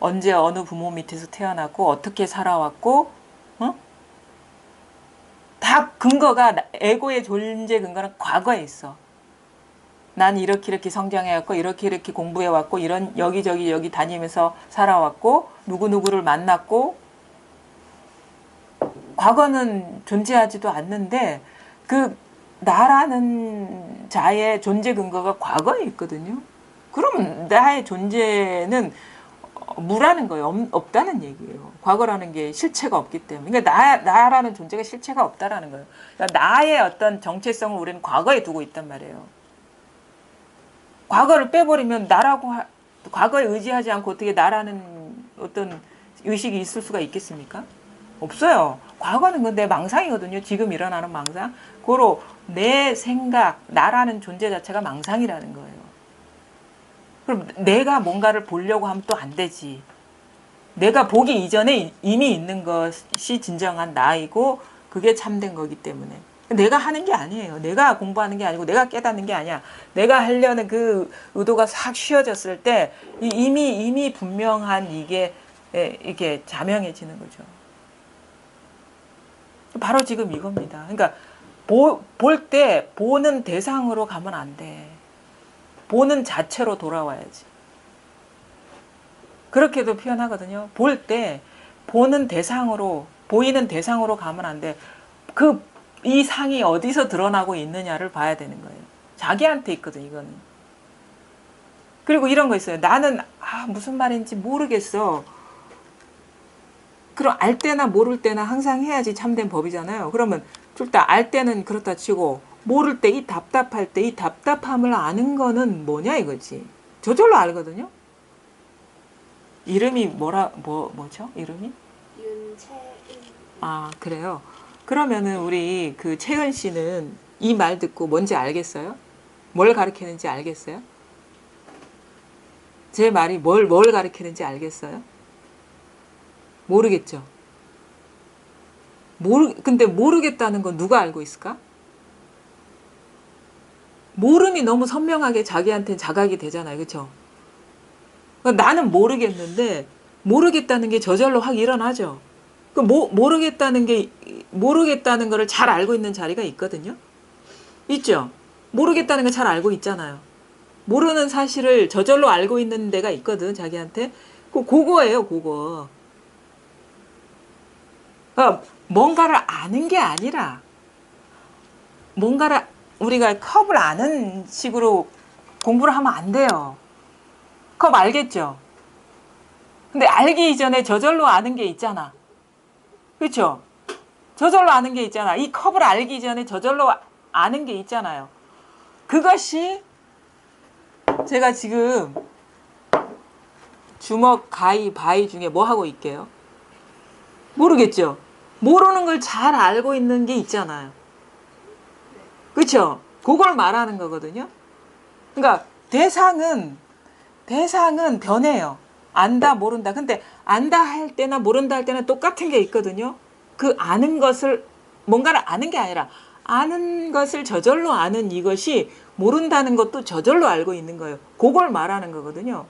언제 어느 부모 밑에서 태어났고 어떻게 살아왔고 어? 다 근거가 에고의 존재 근거는 과거에 있어. 난 이렇게 성장해왔고 이렇게 공부해왔고 이런 여기저기 여기 다니면서 살아왔고 누구누구를 만났고 과거는 존재하지도 않는데 그 나라는 자의 존재 근거가 과거에 있거든요. 그럼 나의 존재는 무라는 거예요. 없다는 얘기예요. 과거라는 게 실체가 없기 때문에. 그러니까 나라는 존재가 실체가 없다라는 거예요. 그러니까 나의 어떤 정체성을 우리는 과거에 두고 있단 말이에요. 과거를 빼버리면 과거에 의지하지 않고 어떻게 나라는 어떤 의식이 있을 수가 있겠습니까? 없어요. 과거는 근데 망상이거든요. 지금 일어나는 망상. 고로 내 생각, 나라는 존재 자체가 망상이라는 거예요. 그럼 내가 뭔가를 보려고 하면 또 안 되지. 내가 보기 이전에 이미 있는 것이 진정한 나이고 그게 참된 거기 때문에. 내가 하는 게 아니에요. 내가 공부하는 게 아니고 내가 깨닫는 게 아니야. 내가 하려는 그 의도가 싹 쉬어졌을 때 이미 분명한 이게 자명해지는 거죠. 바로 지금 이겁니다. 그러니까 볼 때 보는 대상으로 가면 안 돼. 보는 자체로 돌아와야지. 그렇게도 표현하거든요. 볼 때 보이는 대상으로 가면 안 돼. 이 상이 어디서 드러나고 있느냐를 봐야 되는 거예요. 자기한테 있거든, 이거는. 그리고 이런 거 있어요. 나는 무슨 말인지 모르겠어. 그럼 알 때나 모를 때나 항상 해야지 참된 법이잖아요. 그러면 일단 알 때는 그렇다 치고 모를 때 이 답답할 때 이 답답함을 아는 거는 뭐냐 이거지. 저절로 알거든요. 이름이 뭐죠? 이름이? 윤채은. 아, 그래요. 그러면은 우리 그 채은 씨는 이 말 듣고 뭔지 알겠어요? 뭘 가리키는지 알겠어요? 제 말이 뭘 가리키는지 알겠어요? 모르겠죠? 근데 모르겠다는 건 누가 알고 있을까? 모름이 너무 선명하게 자기한테 자각이 되잖아요. 그렇죠? 나는 모르겠는데 모르겠다는 게 저절로 확 일어나죠. 모르겠다는 거를 잘 알고 있는 자리가 있거든요. 있죠? 모르겠다는 걸 잘 알고 있잖아요. 모르는 사실을 저절로 알고 있는 데가 있거든, 자기한테. 그거예요, 그거. 그러니까 뭔가를 아는 게 아니라 뭔가를 우리가 컵을 아는 식으로 공부를 하면 안 돼요. 컵 알겠죠? 근데 알기 이전에 저절로 아는 게 있잖아. 그렇죠? 저절로 아는 게 있잖아. 이 컵을 알기 전에 저절로 아는 게 있잖아요. 그것이 제가 지금 주먹, 가위, 바위 중에 뭐 하고 있게요? 모르겠죠? 모르는 걸 잘 알고 있는 게 있잖아요. 그렇죠? 그걸 말하는 거거든요. 그러니까 대상은 변해요. 안다, 모른다. 근데 안다 할 때나 모른다 할 때는 똑같은 게 있거든요. 그 아는 것을 뭔가를 아는 게 아니라 아는 것을 저절로 아는 이것이 모른다는 것도 저절로 알고 있는 거예요. 그걸 말하는 거거든요.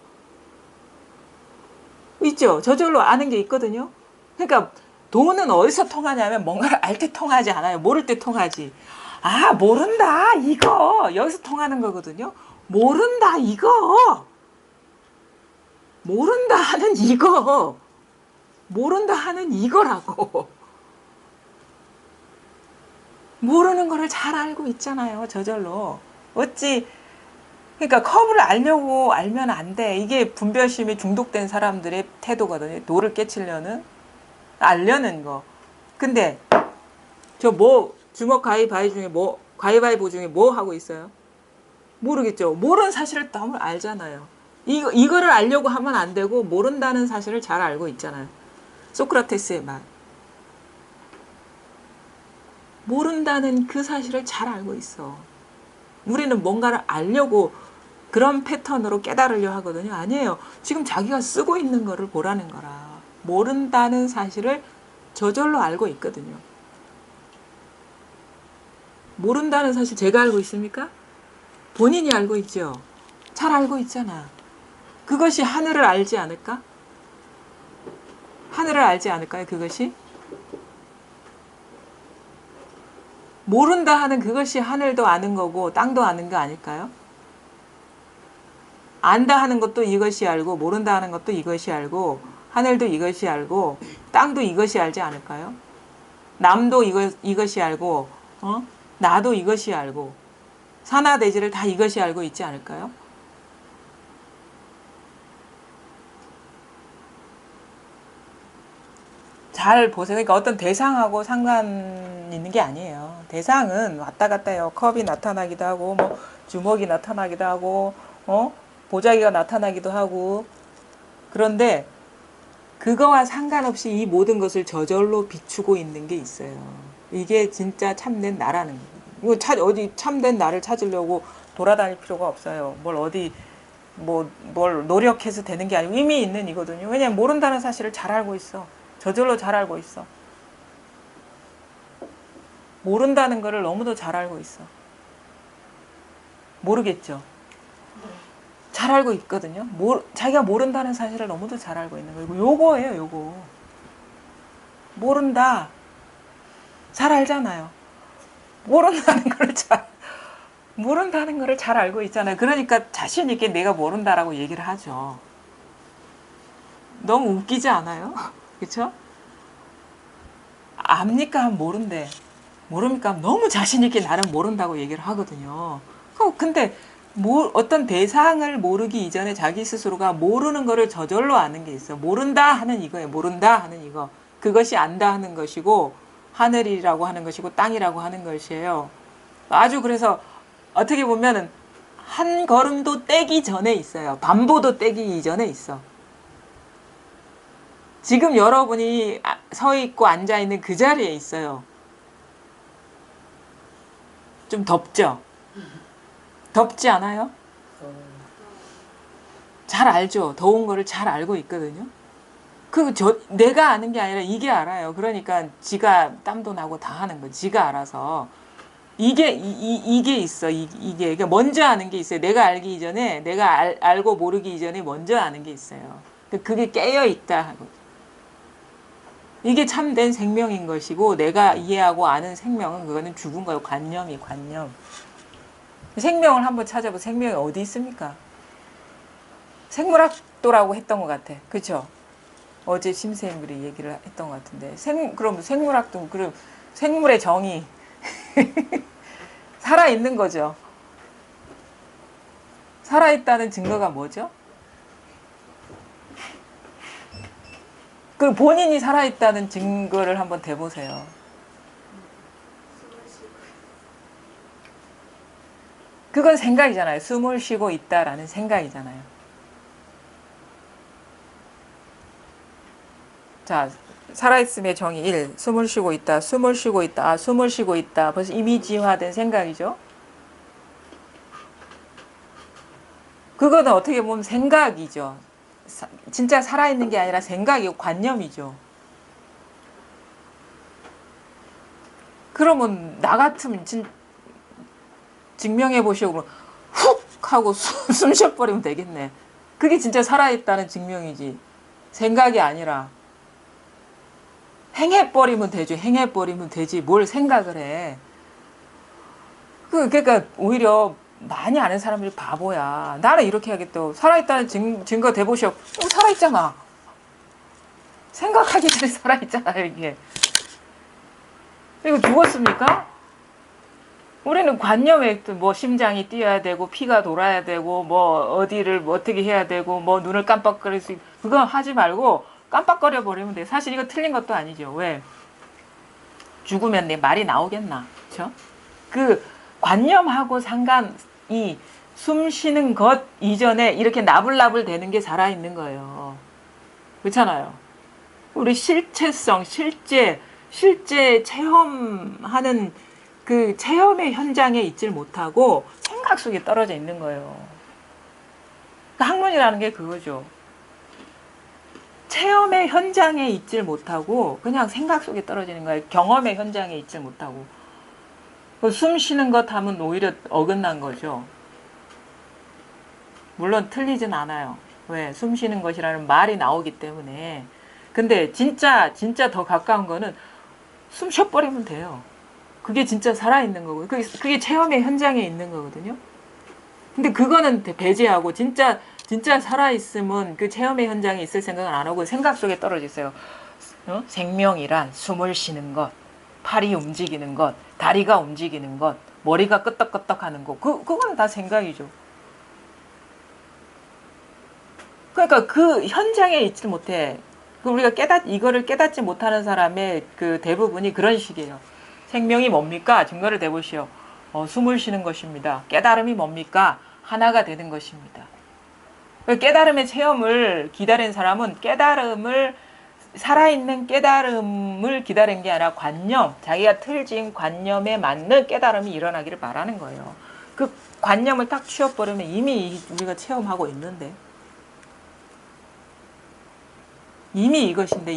있죠? 저절로 아는 게 있거든요. 그러니까 돈은 어디서 통하냐면 뭔가를 알 때 통하지 않아요. 모를 때 통하지. 아, 모른다 이거 여기서 통하는 거거든요. 모른다 이거. 모른다 하는 이거. 모른다 하는 이거라고. 모르는 거를 잘 알고 있잖아요. 저절로. 어찌 그러니까 컵을 알면 안 돼. 이게 분별심에 중독된 사람들의 태도거든요. 도를 깨치려는 알려는 거. 근데 주먹 가위바위 중에 가위바위보 중에 뭐 하고 있어요? 모르겠죠. 모르는 사실을 너무 알잖아요. 이거를 알려고 하면 안 되고 모른다는 사실을 잘 알고 있잖아요. 소크라테스의 말. 모른다는 그 사실을 잘 알고 있어. 우리는 뭔가를 알려고 그런 패턴으로 깨달으려 하거든요. 아니에요. 지금 자기가 쓰고 있는 거를 보라는 거라. 모른다는 사실을 저절로 알고 있거든요. 모른다는 사실 제가 알고 있습니까? 본인이 알고 있죠. 잘 알고 있잖아. 그것이 하늘을 알지 않을까? 하늘을 알지 않을까요? 그것이? 모른다 하는 그것이 하늘도 아는 거고 땅도 아는 거 아닐까요? 안다 하는 것도 이것이 알고 모른다 하는 것도 이것이 알고 하늘도 이것이 알고 땅도 이것이 알지 않을까요? 남도 이것이 알고 나도 이것이 알고 산하 대지를 다 이것이 알고 있지 않을까요? 잘 보세요. 그러니까 어떤 대상하고 상관 있는 게 아니에요. 대상은 왔다 갔다 해요. 컵이 나타나기도 하고 뭐 주먹이 나타나기도 하고 보자기가 나타나기도 하고 그런데 그거와 상관없이 이 모든 것을 저절로 비추고 있는 게 있어요. 이게 진짜 참된 나라는 거예요. 이거 어디 참된 나를 찾으려고 돌아다닐 필요가 없어요. 뭘 노력해서 되는 게 아니고 이미 있는 이거든요. 왜냐면 모른다는 사실을 잘 알고 있어. 저절로 잘 알고 있어. 모른다는 거를 너무도 잘 알고 있어. 모르겠죠? 잘 알고 있거든요. 자기가 모른다는 사실을 너무도 잘 알고 있는 거예요. 요거예요, 요거. 모른다. 잘 알잖아요. 모른다는 거를 잘 알고 있잖아요. 그러니까 자신 있게 내가 모른다라고 얘기를 하죠. 너무 웃기지 않아요? 그쵸? 압니까? 모른대. 모릅니까? 너무 자신 있게 나는 모른다고 얘기를 하거든요. 근데 어떤 대상을 모르기 이전에 자기 스스로가 모르는 거를 저절로 아는 게 있어. 모른다 하는 이거예요. 모른다 하는 이거. 그것이 안다 하는 것이고 하늘이라고 하는 것이고 땅이라고 하는 것이에요. 아주 그래서 어떻게 보면은 한 걸음도 떼기 전에 있어요. 반보도 떼기 이전에 있어. 지금 여러분이 서 있고 앉아 있는 그 자리에 있어요. 좀 덥죠? 덥지 않아요? 잘 알죠. 더운 거를 잘 알고 있거든요. 내가 아는 게 아니라 이게 알아요. 그러니까 지가 땀도 나고 다 하는 거. 지가 알아서. 이게 있어. 이게. 그러니까 먼저 아는 게 있어요. 내가 알기 이전에, 내가 알고 모르기 이전에 먼저 아는 게 있어요. 그게 깨어 있다 하고. 이게 참된 생명인 것이고, 내가 이해하고 아는 생명은 그거는 죽은 거예요. 관념. 생명을 한번 찾아보세요. 생명이 어디 있습니까? 생물학도라고 했던 것 같아. 그렇죠? 어제 심쌤들이 얘기를 했던 것 같은데. 그럼 생물학도, 그럼 생물의 정의. 살아있는 거죠. 살아있다는 증거가 뭐죠? 그리고 본인이 살아있다는 증거를 한번 대보세요. 그건 생각이잖아요. 숨을 쉬고 있다라는 생각이잖아요. 자, 살아있음의 정의 1. 숨을 쉬고 있다. 숨을 쉬고 있다. 숨을 쉬고 있다. 벌써 이미지화된 생각이죠. 그거는 어떻게 보면 생각이죠. 진짜 살아있는 게 아니라 생각이고 관념이죠. 그러면 나 같으면 증명해 보시고 훅 하고 숨 쉬어버리면 되겠네. 그게 진짜 살아있다는 증명이지. 생각이 아니라 행해버리면 되죠. 행해버리면 되지. 뭘 생각을 해. 그러니까 오히려 많이 아는 사람들이 바보야. 나는 이렇게 하겠다. 살아있다는 증거 대보시오. 살아있잖아. 생각하기 전에 살아있잖아요. 이게. 이거 죽었습니까? 우리는 관념에 뭐 심장이 뛰어야 되고 피가 돌아야 되고 뭐 어디를 어떻게 해야 되고 뭐 눈을 깜빡거릴 수 있고 그거 하지 말고 깜빡거려 버리면 돼. 사실 이거 틀린 것도 아니죠. 왜? 죽으면 내 말이 나오겠나? 그렇죠? 그 관념하고 상관이 숨 쉬는 것 이전에 이렇게 나불나불 되는 게 살아있는 거예요. 그렇잖아요. 우리 실체성, 실제 체험하는 그 체험의 현장에 있질 못하고 생각 속에 떨어져 있는 거예요. 학문이라는 게 그거죠. 체험의 현장에 있질 못하고 그냥 생각 속에 떨어지는 거예요. 경험의 현장에 있질 못하고. 숨 쉬는 것 하면 오히려 어긋난 거죠. 물론 틀리진 않아요. 왜? 숨 쉬는 것이라는 말이 나오기 때문에 근데 진짜 더 가까운 거는 숨 쉬어버리면 돼요. 그게 진짜 살아있는 거고 그게 체험의 현장에 있는 거거든요. 근데 그거는 배제하고 진짜 살아있으면 그 체험의 현장에 있을 생각은 안 하고 생각 속에 떨어져 있어요. 생명이란 숨을 쉬는 것, 팔이 움직이는 것, 다리가 움직이는 것, 머리가 끄덕끄덕 하는 것, 그거는 다 생각이죠. 그러니까 그 현장에 있지 못해. 우리가 이거를 깨닫지 못하는 사람의 그 대부분이 그런 식이에요. 생명이 뭡니까? 증거를 대보시오. 숨을 쉬는 것입니다. 깨달음이 뭡니까? 하나가 되는 것입니다. 깨달음의 체험을 기다린 사람은 살아있는 깨달음을 기다린 게 아니라 자기가 틀진 관념에 맞는 깨달음이 일어나기를 바라는 거예요. 그 관념을 딱 치워버리면 이미 우리가 체험하고 있는데. 이미 이것인데.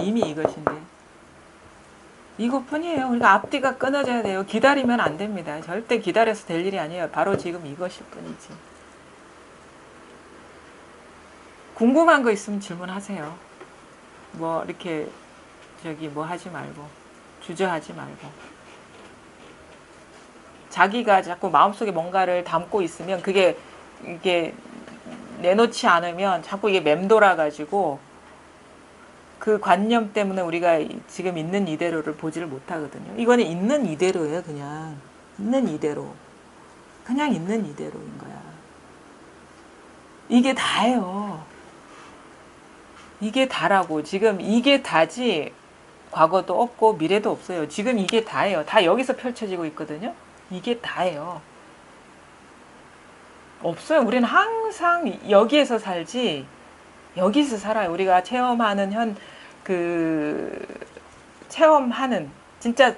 이것뿐이에요. 그러니까 앞뒤가 끊어져야 돼요. 기다리면 안 됩니다. 절대 기다려서 될 일이 아니에요. 바로 지금 이것일 뿐이지. 궁금한 거 있으면 질문하세요. 이렇게 하지 말고 주저하지 말고 자기가 자꾸 마음속에 뭔가를 담고 있으면 이게 내놓지 않으면 자꾸 이게 맴돌아 가지고 그 관념 때문에 우리가 지금 있는 이대로를 보지를 못하거든요. 이거는 있는 이대로예요. 그냥 있는 이대로 인 거야. 이게 다예요. 이게 다라고. 지금 이게 다지 과거도 없고 미래도 없어요. 지금 이게 다예요. 다 여기서 펼쳐지고 있거든요. 이게 다예요. 없어요. 우리는 항상 여기에서 살지 여기서 살아요. 우리가 체험하는 체험하는 진짜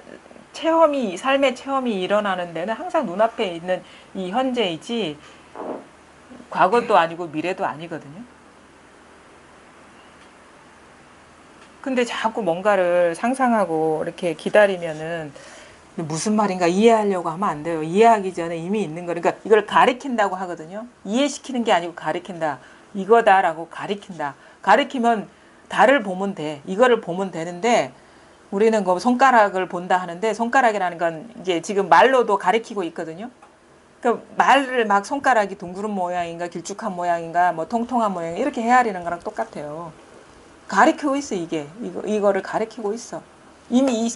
삶의 체험이 일어나는 데는 항상 눈앞에 있는 이 현재이지 과거도 아니고 미래도 아니거든요. 근데 자꾸 뭔가를 상상하고 이렇게 기다리면은 무슨 말인가 이해하려고 하면 안 돼요. 이해하기 전에 이미 있는 거. 그러니까 이걸 가리킨다고 하거든요. 이해시키는 게 아니고 가리킨다. 이거다라고 가리킨다. 가리키면 달을 보면 돼. 이거를 보면 되는데 우리는 손가락을 본다 하는데 손가락이라는 건 이제 지금 말로도 가리키고 있거든요. 그 말을 막 손가락이 둥그런 모양인가 길쭉한 모양인가 통통한 모양인가 이렇게 헤아리는 거랑 똑같아요. 가리키고 있어 이거를 가리키고 있어. 이미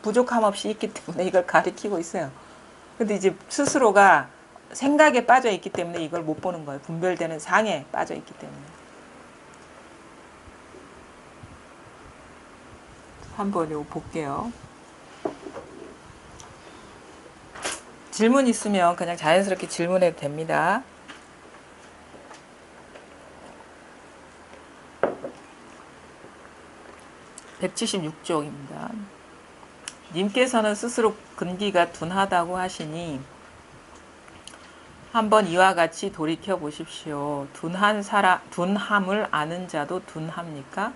부족함 없이 있기 때문에 이걸 가리키고 있어요. 근데 이제 스스로가 생각에 빠져 있기 때문에 이걸 못 보는 거예요. 분별되는 상에 빠져 있기 때문에. 한번 이거 볼게요. 질문 있으면 그냥 자연스럽게 질문해도 됩니다. (176쪽입니다) 님께서는 스스로 근기가 둔하다고 하시니 한번 이와 같이 돌이켜 보십시오. 둔함을 아는 자도 둔합니까?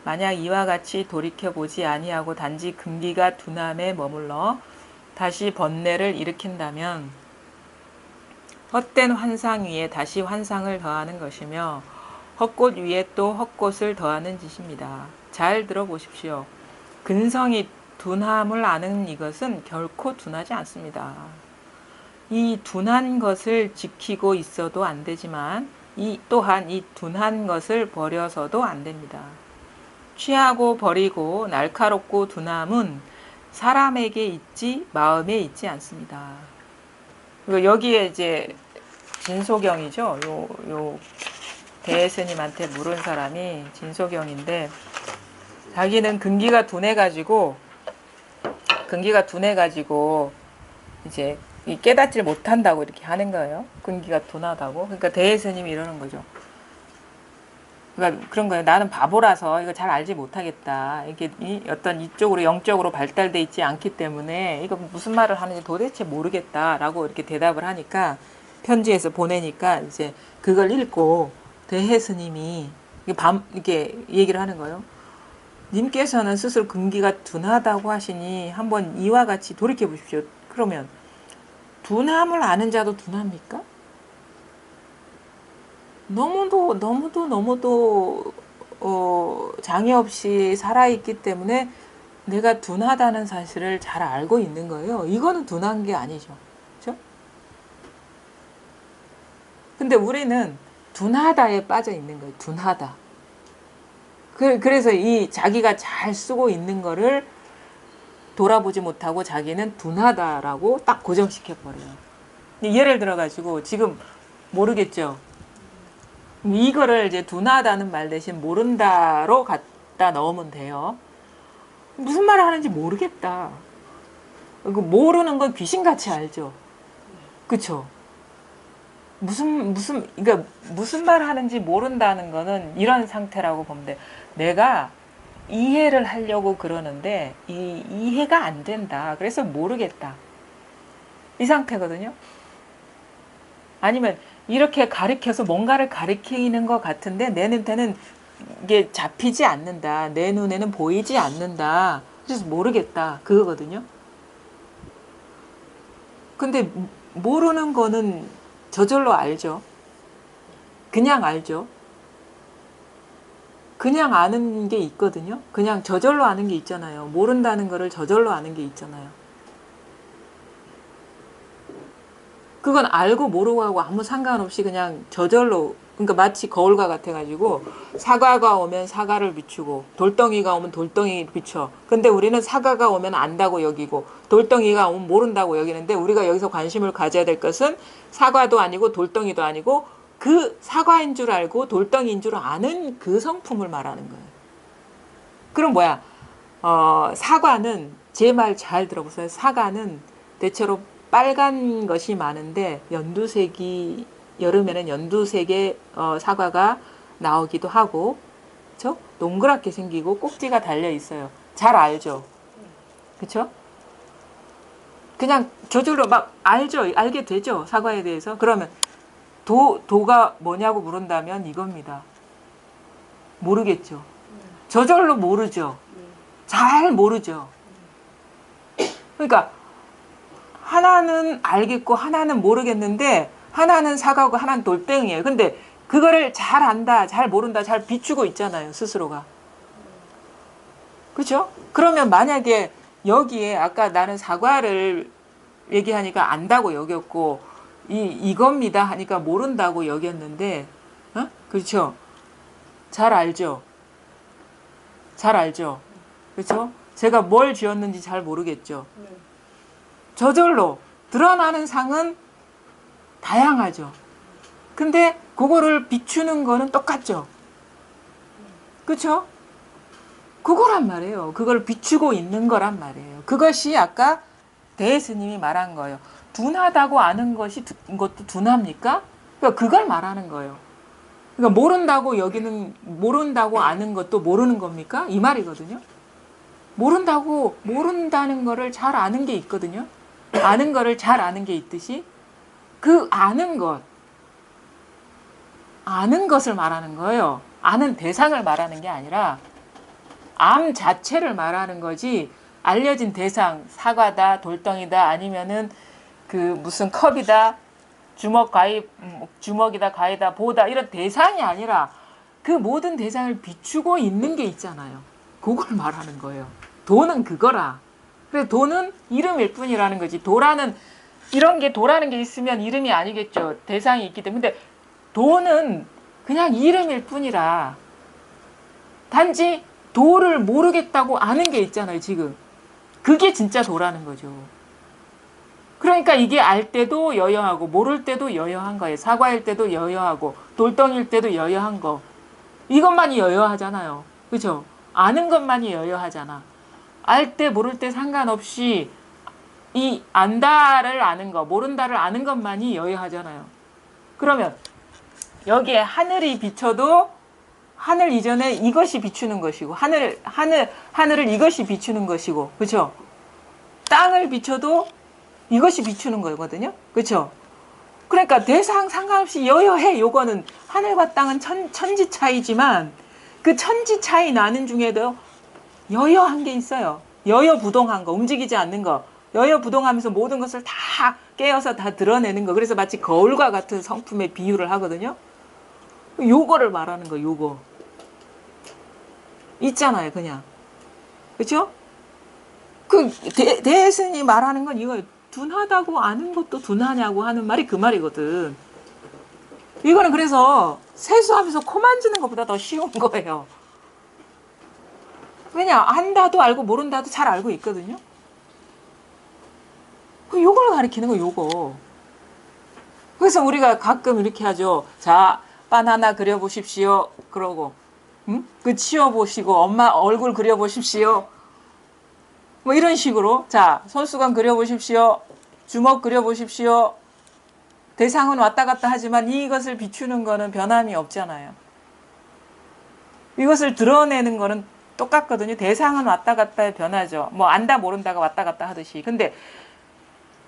만약 이와 같이 돌이켜 보지 아니하고 단지 근기가 둔함에 머물러 다시 번뇌를 일으킨다면 헛된 환상 위에 다시 환상을 더하는 것이며 헛꽃 위에 또 헛꽃을 더하는 짓입니다. 잘 들어보십시오. 근성이 둔함을 아는 이것은 결코 둔하지 않습니다. 이 둔한 것을 지키고 있어도 안 되지만 또한 이 둔한 것을 버려서도 안 됩니다. 취하고 버리고 날카롭고 둔함은 사람에게 있지 마음에 있지 않습니다. 여기에 이제 진소경이죠. 요 대스님한테 물은 사람이 진소경인데 자기는 근기가 둔해가지고 이제 깨닫지를 못한다고 이렇게 하는 거예요. 근기가 둔하다고. 그러니까 대스님이 이러는 거죠. 그러니까 그런 거예요. 나는 바보라서 이거 잘 알지 못하겠다. 이게 어떤 이쪽으로 영적으로 발달돼 있지 않기 때문에 이거 무슨 말을 하는지 도대체 모르겠다라고 이렇게 대답을 하니까 편지에서 보내니까 이제 그걸 읽고 대해 스님이 이렇게 얘기를 하는 거예요. 님께서는 스스로 근기가 둔하다고 하시니 한번 이와 같이 돌이켜 보십시오. 그러면 둔함을 아는 자도 둔합니까? 너무도 장애 없이 살아있기 때문에 내가 둔하다는 사실을 잘 알고 있는 거예요. 이거는 둔한 게 아니죠. 그렇죠? 근데 우리는 둔하다에 빠져 있는 거예요. 둔하다. 그래서 이 자기가 잘 쓰고 있는 거를 돌아보지 못하고 자기는 둔하다라고 딱 고정시켜버려요. 예를 들어가지고 지금 모르겠죠? 이거를 이제 둔하다는 말 대신 모른다로 갖다 넣으면 돼요. 무슨 말을 하는지 모르겠다. 모르는 건 귀신같이 알죠? 그쵸? 그러니까 무슨 말 하는지 모른다는 거는 이런 상태라고 보면 돼. 내가 이해를 하려고 그러는데 이해가 안 된다. 그래서 모르겠다. 이 상태거든요. 아니면 이렇게 가리켜서 뭔가를 가리키는 것 같은데 내 눈에는 이게 잡히지 않는다. 내 눈에는 보이지 않는다. 그래서 모르겠다. 그거거든요. 근데 모르는 거는 저절로 알죠. 그냥 알죠. 그냥 아는 게 있거든요. 그냥 저절로 아는 게 있잖아요. 모른다는 거를 저절로 아는 게 있잖아요. 그건 알고 모르고 하고 아무 상관없이 그냥 저절로, 그러니까 마치 거울과 같아가지고 사과가 오면 사과를 비추고 돌덩이가 오면 돌덩이 비춰. 근데 우리는 사과가 오면 안다고 여기고 돌덩이가 오면 모른다고 여기는데 우리가 여기서 관심을 가져야 될 것은 사과도 아니고 돌덩이도 아니고 그 사과인 줄 알고 돌덩이인 줄 아는 그 성품을 말하는 거예요. 그럼 뭐야? 사과는 제 말 잘 들어보세요. 사과는 대체로 빨간 것이 많은데 연두색이 여름에는 연두색의 사과가 나오기도 하고, 그렇죠? 동그랗게 생기고 꼭지가 달려 있어요. 잘 알죠? 그렇죠? 그냥 저절로 막 알죠? 알게 되죠? 사과에 대해서. 그러면 도가 뭐냐고 물은다면 이겁니다. 모르겠죠? 저절로 모르죠? 잘 모르죠? 그러니까 하나는 알겠고 하나는 모르겠는데 하나는 사과고 하나는 돌덩이에요. 근데 그거를 잘 안다, 잘 모른다, 잘 비추고 있잖아요. 스스로가. 그렇죠? 그러면 만약에 여기에 아까 나는 사과를 얘기하니까 안다고 여겼고 이겁니다 하니까 모른다고 여겼는데 그렇죠? 잘 알죠? 잘 알죠? 그렇죠? 제가 뭘 지었는지 잘 모르겠죠? 저절로 드러나는 상은 다양하죠. 근데 그거를 비추는 거는 똑같죠. 그렇죠? 그거란 말이에요. 그걸 비추고 있는 거란 말이에요. 그것이 아까 대스님이 말한 거예요. 둔하다고 아는 것도 둔합니까? 그러니까 그걸 말하는 거예요. 그러니까 모른다고 아는 것도 모르는 겁니까? 이 말이거든요. 모른다는 거를 잘 아는 게 있거든요. 아는 거를 잘 아는 게 있듯이 그 아는 것을 말하는 거예요. 아는 대상을 말하는 게 아니라 암 자체를 말하는 거지. 알려진 대상, 사과다, 돌덩이다, 아니면은 그 무슨 컵이다, 주먹이다, 가위다, 보다 이런 대상이 아니라 그 모든 대상을 비추고 있는 게 있잖아요. 그걸 말하는 거예요. 도는 그거라. 그래서 도는 이름일 뿐이라는 거지. 도라는 도라는 게 있으면 이름이 아니겠죠. 대상이 있기 때문에. 근데 도는 그냥 이름일 뿐이라. 단지 도를 모르겠다고 아는 게 있잖아요, 지금. 그게 진짜 도라는 거죠. 그러니까 이게 알 때도 여여하고 모를 때도 여여한 거예요. 사과일 때도 여여하고 돌덩이일 때도 여여한 거. 이것만이 여여하잖아요. 그렇죠? 아는 것만이 여여하잖아. 알 때 모를 때 상관없이 이 안다를 아는 거, 모른다를 아는 것만이 여여하잖아요. 그러면 여기에 하늘이 비춰도 하늘 이전에 이것이 비추는 것이고 하늘을 이것이 비추는 것이고, 그렇죠? 땅을 비춰도 이것이 비추는 거거든요. 그렇죠? 그러니까 대상 상관없이 여여해. 요거는 하늘과 땅은 천지 차이지만 그 천지 차이 나는 중에도 여여한 게 있어요. 여여부동한 거, 움직이지 않는 거. 여여부동하면서 모든 것을 다 깨어서 다 드러내는 거. 그래서 마치 거울과 같은 성품의 비유를 하거든요. 요거를 말하는 거, 요거. 있잖아요, 그냥. 그렇죠? 그 대스님이 말하는 건 이거예요. 둔하다고 아는 것도 둔하냐고 하는 말이 그 말이거든. 이거는 그래서 세수하면서 코 만지는 것보다 더 쉬운 거예요. 왜냐, 안다도 알고 모른다도 잘 알고 있거든요. 요걸 가리키는 거, 요거. 그래서 우리가 가끔 이렇게 하죠. 자, 바나나 그려보십시오. 그러고, 응? 그 치워보시고, 엄마 얼굴 그려보십시오. 뭐 이런 식으로. 자, 손수건 그려보십시오. 주먹 그려보십시오. 대상은 왔다 갔다 하지만 이것을 비추는 거는 변함이 없잖아요. 이것을 드러내는 거는 똑같거든요. 대상은 왔다 갔다 변하죠. 뭐 안다 모른다가 왔다 갔다 하듯이. 근데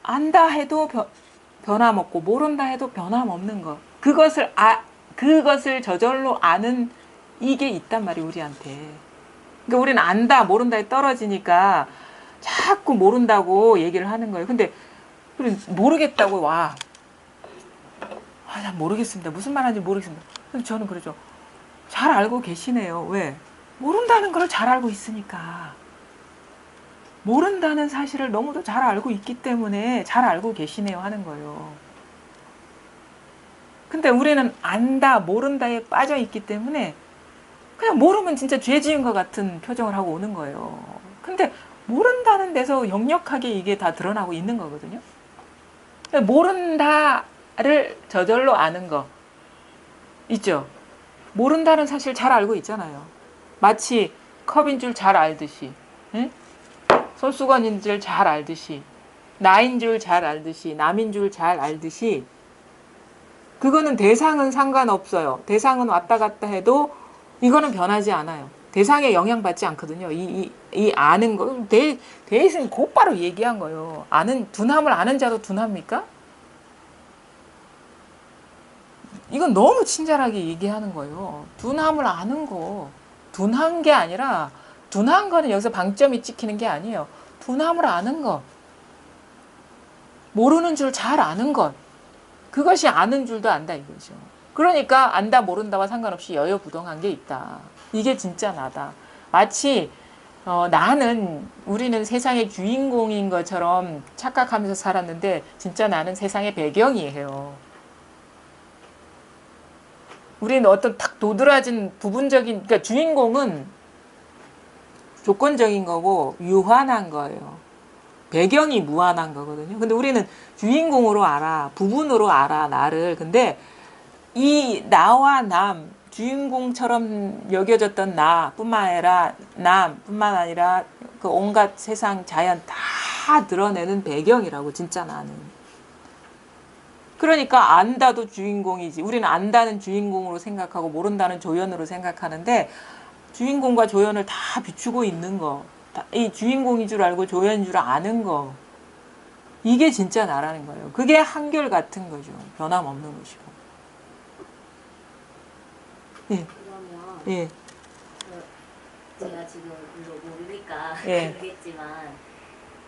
안다 해도 변함없고 모른다 해도 변함없는 거. 그것을 저절로 아는 이게 있단 말이에요, 우리한테. 그러니까 우리는 안다 모른다에 떨어지니까 자꾸 모른다고 얘기를 하는 거예요. 근데 모르겠다고 와. 난 모르겠습니다. 무슨 말하는지 모르겠습니다. 근데 저는 그러죠. 잘 알고 계시네요. 왜? 모른다는 걸 잘 알고 있으니까. 모른다는 사실을 너무도 잘 알고 있기 때문에 잘 알고 계시네요 하는 거예요. 근데 우리는 안다, 모른다에 빠져 있기 때문에 그냥 모르면 진짜 죄 지은 것 같은 표정을 하고 오는 거예요. 근데 모른다는 데서 역력하게 이게 다 드러나고 있는 거거든요. 모른다를 저절로 아는 거 있죠. 모른다는 사실 잘 알고 있잖아요. 마치 컵인 줄 잘 알듯이, 응? 손수건인 줄 잘 알듯이, 나인 줄 잘 알듯이, 남인 줄 잘 알듯이, 그거는 대상은 상관없어요. 대상은 왔다 갔다 해도 이거는 변하지 않아요. 대상에 영향받지 않거든요. 이 아는 거, 대신 곧바로 얘기한 거예요. 둔함을 아는 자도 둔합니까? 이건 너무 친절하게 얘기하는 거예요. 둔함을 아는 거. 둔한 게 아니라, 둔한 거는 여기서 방점이 찍히는 게 아니에요. 둔함을 아는 것. 모르는 줄 잘 아는 것. 그것이 아는 줄도 안다 이거죠. 그러니까 안다 모른다와 상관없이 여여부동한 게 있다. 이게 진짜 나다. 마치 우리는 세상의 주인공인 것처럼 착각하면서 살았는데 진짜 나는 세상의 배경이에요. 우리는 어떤 탁 도드라진 부분적인, 그러니까 주인공은 조건적인 거고 유한한 거예요. 배경이 무한한 거거든요. 근데 우리는 주인공으로 알아, 부분으로 알아, 나를. 근데 이 나와 주인공처럼 여겨졌던 남뿐만 아니라 그 온갖 세상 자연 다 드러내는 배경이라고, 진짜 나는. 그러니까 안다도 주인공이지. 우리는 안다는 주인공으로 생각하고 모른다는 조연으로 생각하는데 주인공과 조연을 다 비추고 있는 거. 이 주인공인 줄 알고 조연인 줄 아는 거. 이게 진짜 나라는 거예요. 그게 한결 같은 거죠. 변함없는 것이고. 예. 그러면 예. 제가 지금 모르니까 예. 모르겠지만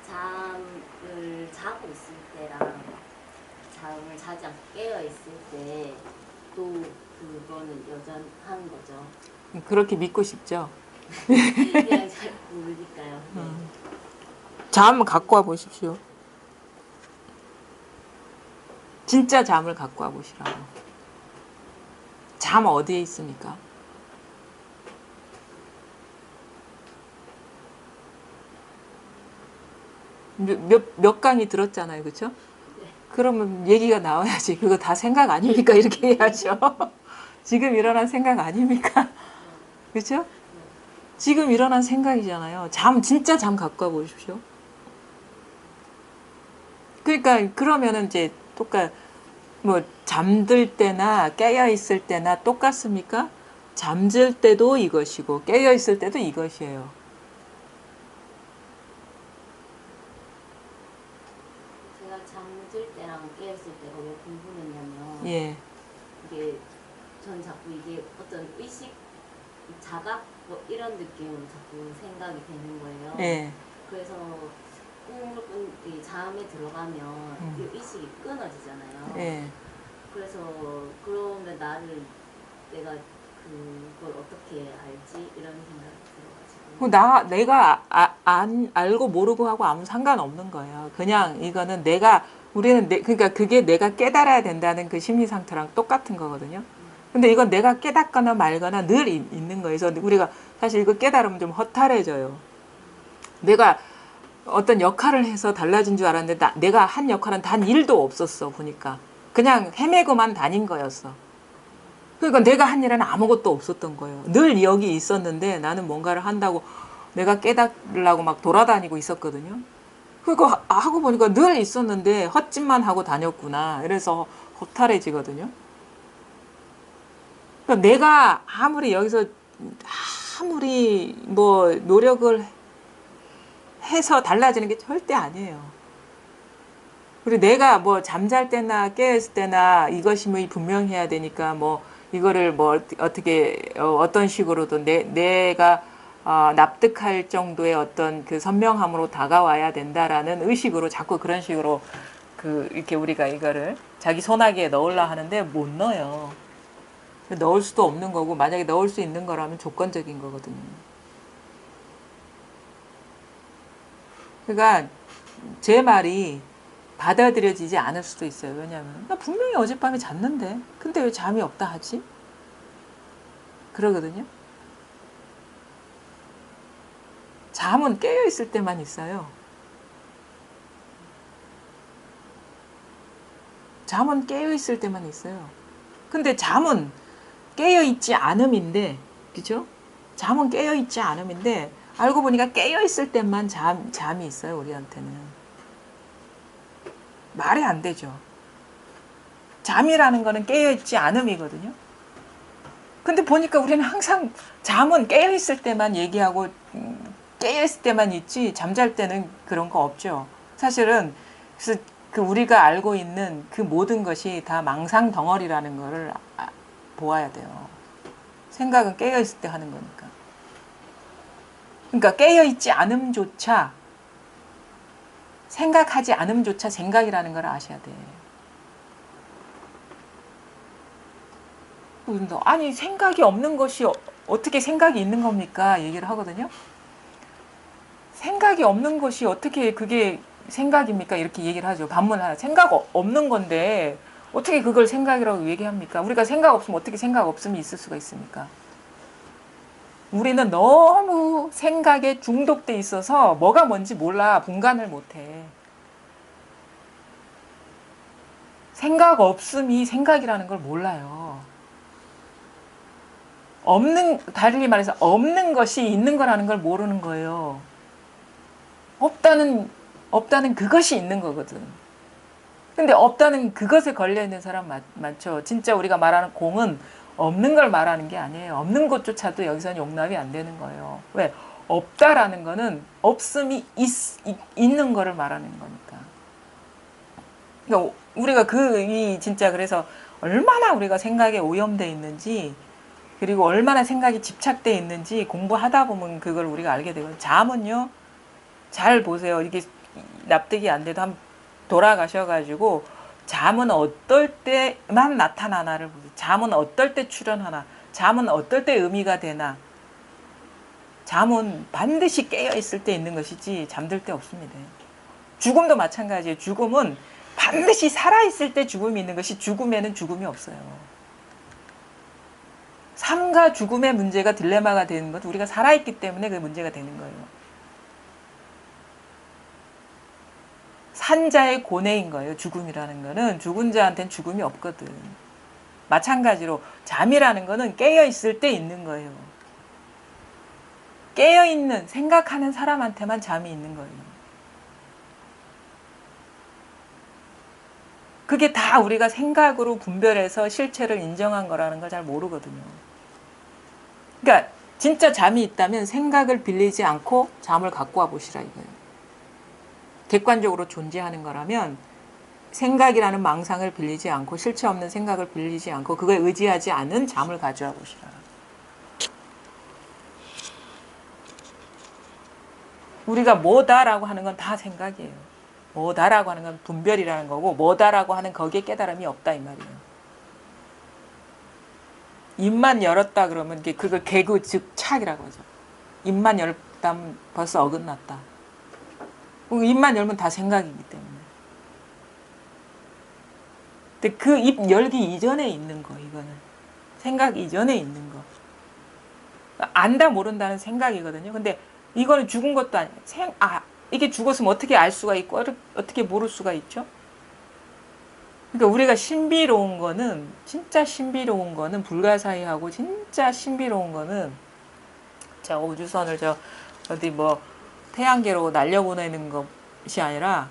잠을 자고 있을 때랑 잠을 자지 않고 깨어 있을 때 또 그거는 여전한 거죠. 그렇게 믿고 싶죠. 그냥 잘 모르니까요. 네. 잠 갖고 와 보십시오. 진짜 잠을 갖고 와 보시라고. 잠 어디에 있습니까? 몇 강의 들었잖아요. 그렇죠? 그러면 얘기가 나와야지. 그거 다 생각 아닙니까? 이렇게 해야죠. 지금 일어난 생각 아닙니까? 그렇죠? 지금 일어난 생각이잖아요. 진짜 잠 갖고 와 보십시오. 그러니까 그러면은 이제 뭐 잠들 때나 깨어 있을 때나 똑같습니까? 잠들 때도 이것이고 깨어 있을 때도 이것이에요. 제가 잠들 때랑 깨어 있을 때가 왜 궁금했냐면 예. 이게 전 자꾸 이게 어떤 의식, 자각 뭐 이런 느낌으로 자꾸 생각이 되는 거예요. 예. 그래서 꿈을 잠에 들어가면 이 의식이 끊어지잖아요. 예. 그래서 그러면 내가 그걸 어떻게 알지? 이런 생각이 들어가지고. 내가 안 알고 모르고 하고 아무 상관없는 거예요. 그냥 이거는 그러니까 그게 내가 깨달아야 된다는 그 심리 상태랑 똑같은 거거든요. 근데 이건 내가 깨닫거나 말거나 늘 있는 거예요. 그래서 우리가 사실 이거 깨달으면 좀 허탈해져요. 내가 어떤 역할을 해서 달라진 줄 알았는데 내가 한 역할은 단 1도 없었어 보니까. 그냥 헤매고만 다닌 거였어. 그러니까 내가 한 일은 아무것도 없었던 거예요. 늘 여기 있었는데 나는 뭔가를 한다고 내가 깨달으려고 막 돌아다니고 있었거든요. 그거 하고 보니까 늘 있었는데 헛짓만 하고 다녔구나. 이래서 허탈해지거든요. 그러니까 내가 아무리 여기서 아무리 뭐 노력을 해서 달라지는 게 절대 아니에요. 그리고 내가 뭐 잠잘 때나 깨었을 때나 이것이 뭐 분명해야 되니까 뭐 이거를 뭐 어떻게 어떤 식으로든 내가 납득할 정도의 어떤 그 선명함으로 다가와야 된다라는 의식으로 자꾸 그런 식으로 이렇게 우리가 이거를 자기 손아귀에 넣으려 하는데 못 넣어요. 넣을 수도 없는 거고 만약에 넣을 수 있는 거라면 조건적인 거거든요. 그러니까 제 말이 받아들여지지 않을 수도 있어요. 왜냐하면 나 분명히 어젯밤에 잤는데 근데 왜 잠이 없다 하지? 그러거든요. 잠은 깨어있을 때만 있어요. 잠은 깨어있을 때만 있어요. 근데 잠은 깨어있지 않음인데, 그죠? 잠은 깨어있지 않음인데 알고 보니까 깨어있을 때만 잠이 있어요. 우리한테는. 말이 안 되죠. 잠이라는 거는 깨어있지 않음이거든요. 근데 보니까 우리는 항상 잠은 깨어있을 때만 얘기하고 깨어있을 때만 있지 잠잘 때는 그런 거 없죠. 사실은 그래서 우리가 알고 있는 그 모든 것이 다 망상 덩어리라는 거를 보아야 돼요. 생각은 깨어있을 때 하는 거니까. 그러니까 깨어있지 않음조차 생각하지 않음조차 생각이라는 걸 아셔야 돼. 아니 생각이 없는 것이 어떻게 생각이 있는 겁니까? 얘기를 하거든요. 생각이 없는 것이 어떻게 그게 생각입니까? 이렇게 얘기를 하죠. 반문하나. 생각 없는 건데 어떻게 그걸 생각이라고 얘기합니까? 우리가 생각 없으면 어떻게 생각 없음이 있을 수가 있습니까? 우리는 너무 생각에 중독돼 있어서 뭐가 뭔지 몰라. 분간을 못해. 생각 없음이 생각이라는 걸 몰라요. 달리 말해서 없는 것이 있는 거라는 걸 모르는 거예요. 없다는 그것이 있는 거거든. 근데 없다는 그것에 걸려있는 사람 많죠. 진짜 우리가 말하는 공은 없는 걸 말하는 게 아니에요. 없는 것조차도 여기서는 용납이 안 되는 거예요. 왜? 없다라는 거는 없음이 있는 거를 말하는 거니까. 그러니까 우리가 진짜 그래서 얼마나 우리가 생각에 오염돼 있는지 그리고 얼마나 생각이 집착돼 있는지 공부하다 보면 그걸 우리가 알게 되거든요. 잠은요. 잘 보세요. 이게 납득이 안 돼도 한번 돌아가셔가지고 잠은 어떨 때만 나타나나를 보세요. 잠은 어떨 때 출현하나. 잠은 어떨 때 의미가 되나. 잠은 반드시 깨어있을 때 있는 것이지 잠들 때 없습니다. 죽음도 마찬가지예요. 죽음은 반드시 살아있을 때 죽음이 있는 것이 죽음에는 죽음이 없어요. 삶과 죽음의 문제가 딜레마가 되는 것 우리가 살아있기 때문에 그 문제가 되는 거예요. 산자의 고뇌인 거예요. 죽음이라는 거는 죽은 자한테는 죽음이 없거든. 마찬가지로 잠이라는 거는 깨어있을 때 있는 거예요. 깨어있는 생각하는 사람한테만 잠이 있는 거예요. 그게 다 우리가 생각으로 분별해서 실체를 인정한 거라는 걸 잘 모르거든요. 그러니까 진짜 잠이 있다면 생각을 빌리지 않고 잠을 갖고 와 보시라 이거예요. 객관적으로 존재하는 거라면 생각이라는 망상을 빌리지 않고 실체 없는 생각을 빌리지 않고 그거에 의지하지 않은 잠을 가져와 보시라. 우리가 뭐다라고 하는 건 다 생각이에요. 뭐다라고 하는 건 분별이라는 거고 뭐다라고 하는 거기에 깨달음이 없다 이 말이에요. 입만 열었다 그러면 그걸 개그 즉 착이라고 하죠. 입만 열다 벌써 어긋났다. 입만 열면 다 생각이기 때문에. 근데 그 입 열기 이전에 있는 거, 이거는. 생각 이전에 있는 거. 안다 모른다는 생각이거든요. 근데 이거는 죽은 것도 아니에요. 이게 죽었으면 어떻게 알 수가 있고 어떻게 모를 수가 있죠? 그러니까 우리가 신비로운 거는, 진짜 신비로운 거는, 불가사의하고 진짜 신비로운 거는, 자, 우주선을 어디 태양계로 날려보내는 것이 아니라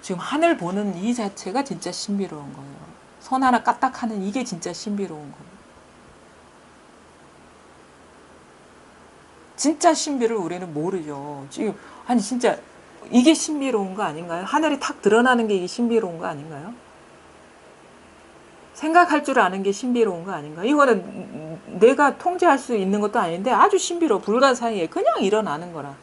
지금 하늘 보는 이 자체가 진짜 신비로운 거예요. 선 하나 까딱하는 이게 진짜 신비로운 거예요. 진짜 신비를 우리는 모르죠. 지금 아니 진짜 이게 신비로운 거 아닌가요? 하늘이 탁 드러나는 게 이게 신비로운 거 아닌가요? 생각할 줄 아는 게 신비로운 거 아닌가? 이거는 내가 통제할 수 있는 것도 아닌데 아주 신비로워. 불가사의에 그냥 일어나는 거라.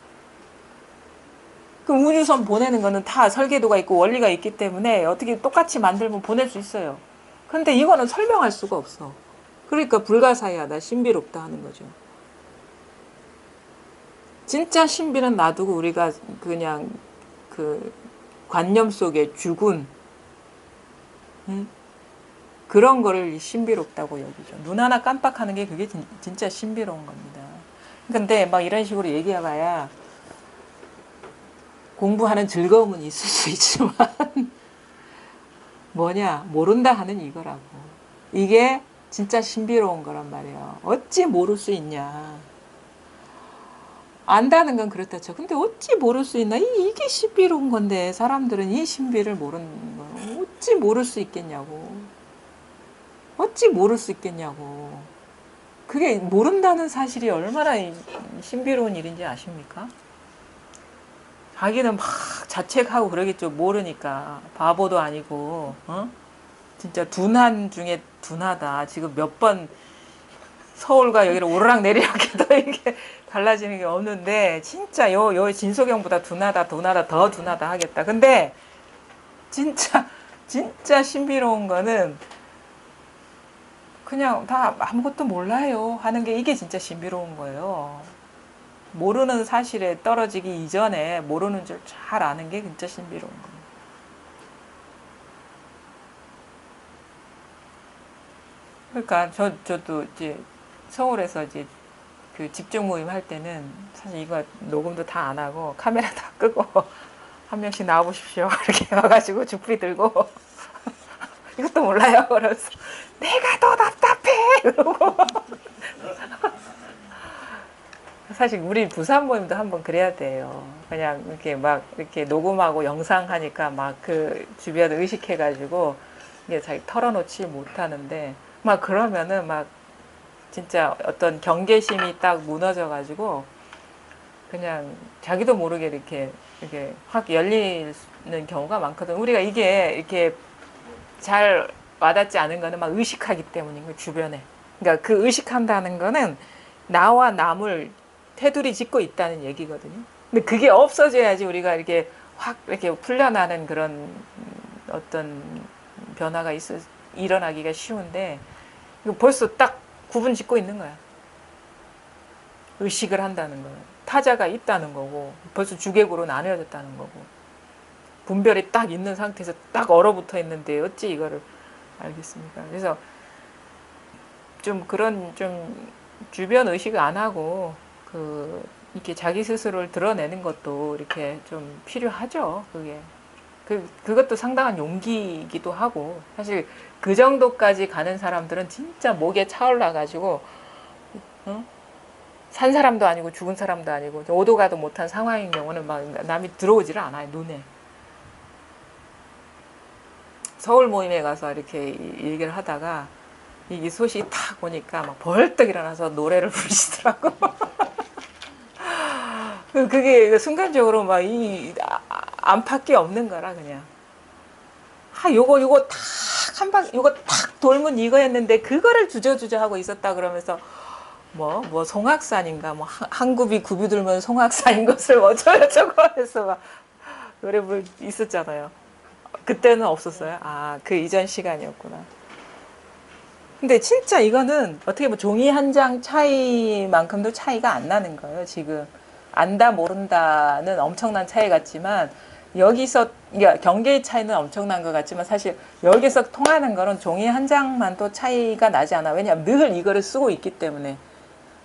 그럼 우주선 보내는 거는 다 설계도가 있고 원리가 있기 때문에 어떻게 똑같이 만들면 보낼 수 있어요. 근데 이거는 설명할 수가 없어. 그러니까 불가사의하다, 신비롭다 하는 거죠. 진짜 신비는 놔두고 우리가 그냥 그 관념 속에 죽은 그런 거를 신비롭다고 여기죠. 눈 하나 깜빡하는 게 그게 진짜 신비로운 겁니다. 근데 막 이런 식으로 얘기해봐야 공부하는 즐거움은 있을 수 있지만 뭐냐, 모른다 하는 이거라고. 이게 진짜 신비로운 거란 말이에요. 어찌 모를 수 있냐. 안다는 건 그렇다 쳐. 근데 어찌 모를 수 있나? 이게 신비로운 건데 사람들은 이 신비를 모르는 거예요. 어찌 모를 수 있겠냐고. 어찌 모를 수 있겠냐고. 그게 모른다는 사실이 얼마나 신비로운 일인지 아십니까? 자기는 막 자책하고 그러겠죠. 모르니까. 바보도 아니고. 진짜 둔한 중에 둔하다. 지금 몇 번 서울과 여기를 오르락내리락해도 이게 달라지는 게 없는데 진짜 요 진소경보다 둔하다 더 둔하다 하겠다. 근데 진짜 신비로운 거는 그냥 다 아무것도 몰라요 하는 게 이게 진짜 신비로운 거예요. 모르는 사실에 떨어지기 이전에 모르는 줄 잘 아는 게 진짜 신비로운 거예요. 그러니까 저도 이제 서울에서 이제 그 집중 모임 할 때는 사실 이거 녹음도 다 안 하고 카메라 다 끄고 한 명씩 나와보십시오 이렇게 와가지고 죽풀이 들고 이것도 몰라요. 그래서 내가 더 답답해 이러고 사실 우리 부산 모임도 한번 그래야 돼요. 그냥 이렇게 막 이렇게 녹음하고 영상 하니까 막 그 주변 의식해가지고 이게 자기 털어놓지 못하는데 막 그러면은 막 진짜 어떤 경계심이 딱 무너져가지고 그냥 자기도 모르게 이렇게 확 열리는 경우가 많거든. 우리가 이게 이렇게 잘 와닿지 않은 거는 막 의식하기 때문인 거예요, 주변에. 그러니까 그 의식한다는 거는 나와 남을 테두리 짓고 있다는 얘기거든요. 근데 그게 없어져야지 우리가 이렇게 확 이렇게 풀려나는 그런 어떤 변화가 일어나기가 쉬운데 이거 벌써 딱 구분 짓고 있는 거야. 의식을 한다는 거예요. 타자가 있다는 거고 벌써 주객으로 나뉘어졌다는 거고 분별이 딱 있는 상태에서 딱 얼어붙어 있는데 어찌 이거를 알겠습니까? 그래서 좀 그런 좀 주변 의식을 안 하고 이렇게 자기 스스로를 드러내는 것도 이렇게 좀 필요하죠. 그것도 상당한 용기이기도 하고 사실 그 정도까지 가는 사람들은 진짜 목에 차올라가지고 산 사람도 아니고 죽은 사람도 아니고 오도 가도 못한 상황인 경우는 막 남이 들어오지를 않아요. 눈에. 서울 모임에 가서 이렇게 얘기를 하다가 이 소식이 탁 오니까 막 벌떡 일어나서 노래를 부르시더라고. 그게 순간적으로 막 안팎이 없는 거라 그냥. 요거 탁 한 방, 요거 탁 돌면 이거였는데 그거를 주저주저 하고 있었다 그러면서 뭐 송악산인가 뭐 한굽이 굽이 들면 송악산인 것을 어쩌고저쩌고 해서 막 노래 있었잖아요. 그때는 없었어요. 그 이전 시간이었구나. 근데 진짜 이거는 어떻게 보면 종이 한 장 차이만큼도 차이가 안 나는 거예요. 지금 안다 모른다는 엄청난 차이 같지만 여기서 그러니까 경계의 차이는 엄청난 것 같지만 사실 여기서 통하는 거는 종이 한 장만도 차이가 나지 않아. 왜냐하면 늘 이거를 쓰고 있기 때문에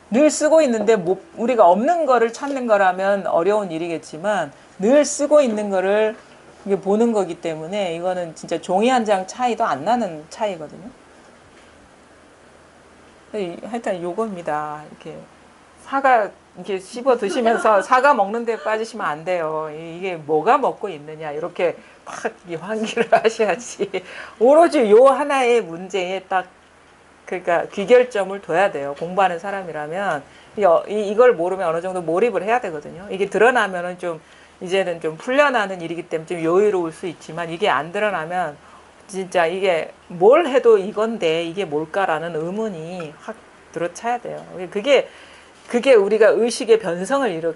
늘 쓰고 있는데 우리가 없는 거를 찾는 거라면 어려운 일이겠지만 늘 쓰고 있는 거를 이게 보는 거기 때문에 이거는 진짜 종이 한 장 차이도 안 나는 차이거든요. 하여튼 요겁니다. 이렇게 사과 이렇게 씹어 드시면서 사과 먹는 데 빠지시면 안 돼요. 이게 뭐가 먹고 있느냐 이렇게 딱 환기를 하셔야지. 오로지 요 하나의 문제에 딱 그러니까 귀결점을 둬야 돼요. 공부하는 사람이라면 이걸 모르면 어느 정도 몰입을 해야 되거든요. 이게 드러나면은 좀 이제는 좀 풀려나는 일이기 때문에 좀 여유로울 수 있지만 이게 안 드러나면 진짜 이게 뭘 해도 이건데 이게 뭘까라는 의문이 확 들어차야 돼요. 그게 우리가 의식의 변성을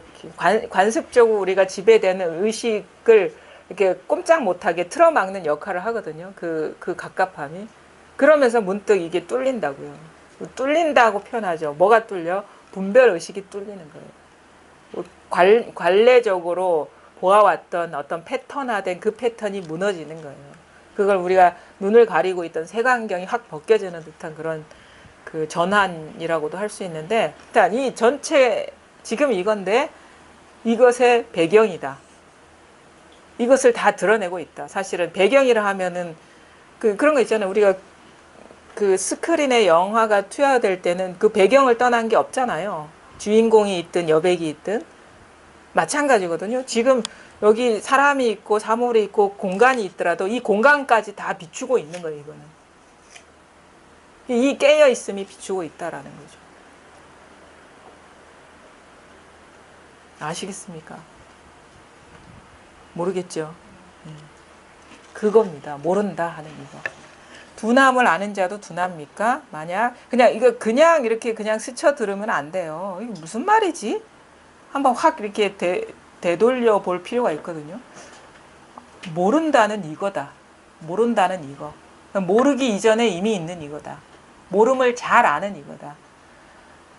관습적으로 우리가 지배되는 의식을 이렇게 꼼짝 못하게 틀어막는 역할을 하거든요. 그 갑갑함이. 그러면서 문득 이게 뚫린다고요. 뚫린다고 표현하죠. 뭐가 뚫려? 분별 의식이 뚫리는 거예요. 관례적으로 보아왔던 어떤 패턴화된 그 패턴이 무너지는 거예요. 그걸 우리가 눈을 가리고 있던 색안경이 확 벗겨지는 듯한 그런 그 전환이라고도 할 수 있는데, 일단 이 전체 지금 이건데 이것의 배경이다. 이것을 다 드러내고 있다. 사실은 배경이라 하면은 그런 거 있잖아요. 우리가 그 스크린에 영화가 투여될 때는 그 배경을 떠난 게 없잖아요. 주인공이 있든 여백이 있든 마찬가지거든요. 지금 여기 사람이 있고 사물이 있고 공간이 있더라도 이 공간까지 다 비추고 있는 거예요. 이거는 이 깨어 있음이 비추고 있다라는 거죠. 아시겠습니까? 모르겠죠. 그겁니다. 모른다 하는 이거. 두남을 아는 자도 두납니까? 만약 그냥 이렇게 그냥 스쳐 들으면 안 돼요. 이게 무슨 말이지? 한번 확 이렇게 되돌려 볼 필요가 있거든요. 모른다는 이거다. 모른다는 이거. 모르기 이전에 이미 있는 이거다. 모름을 잘 아는 이거다.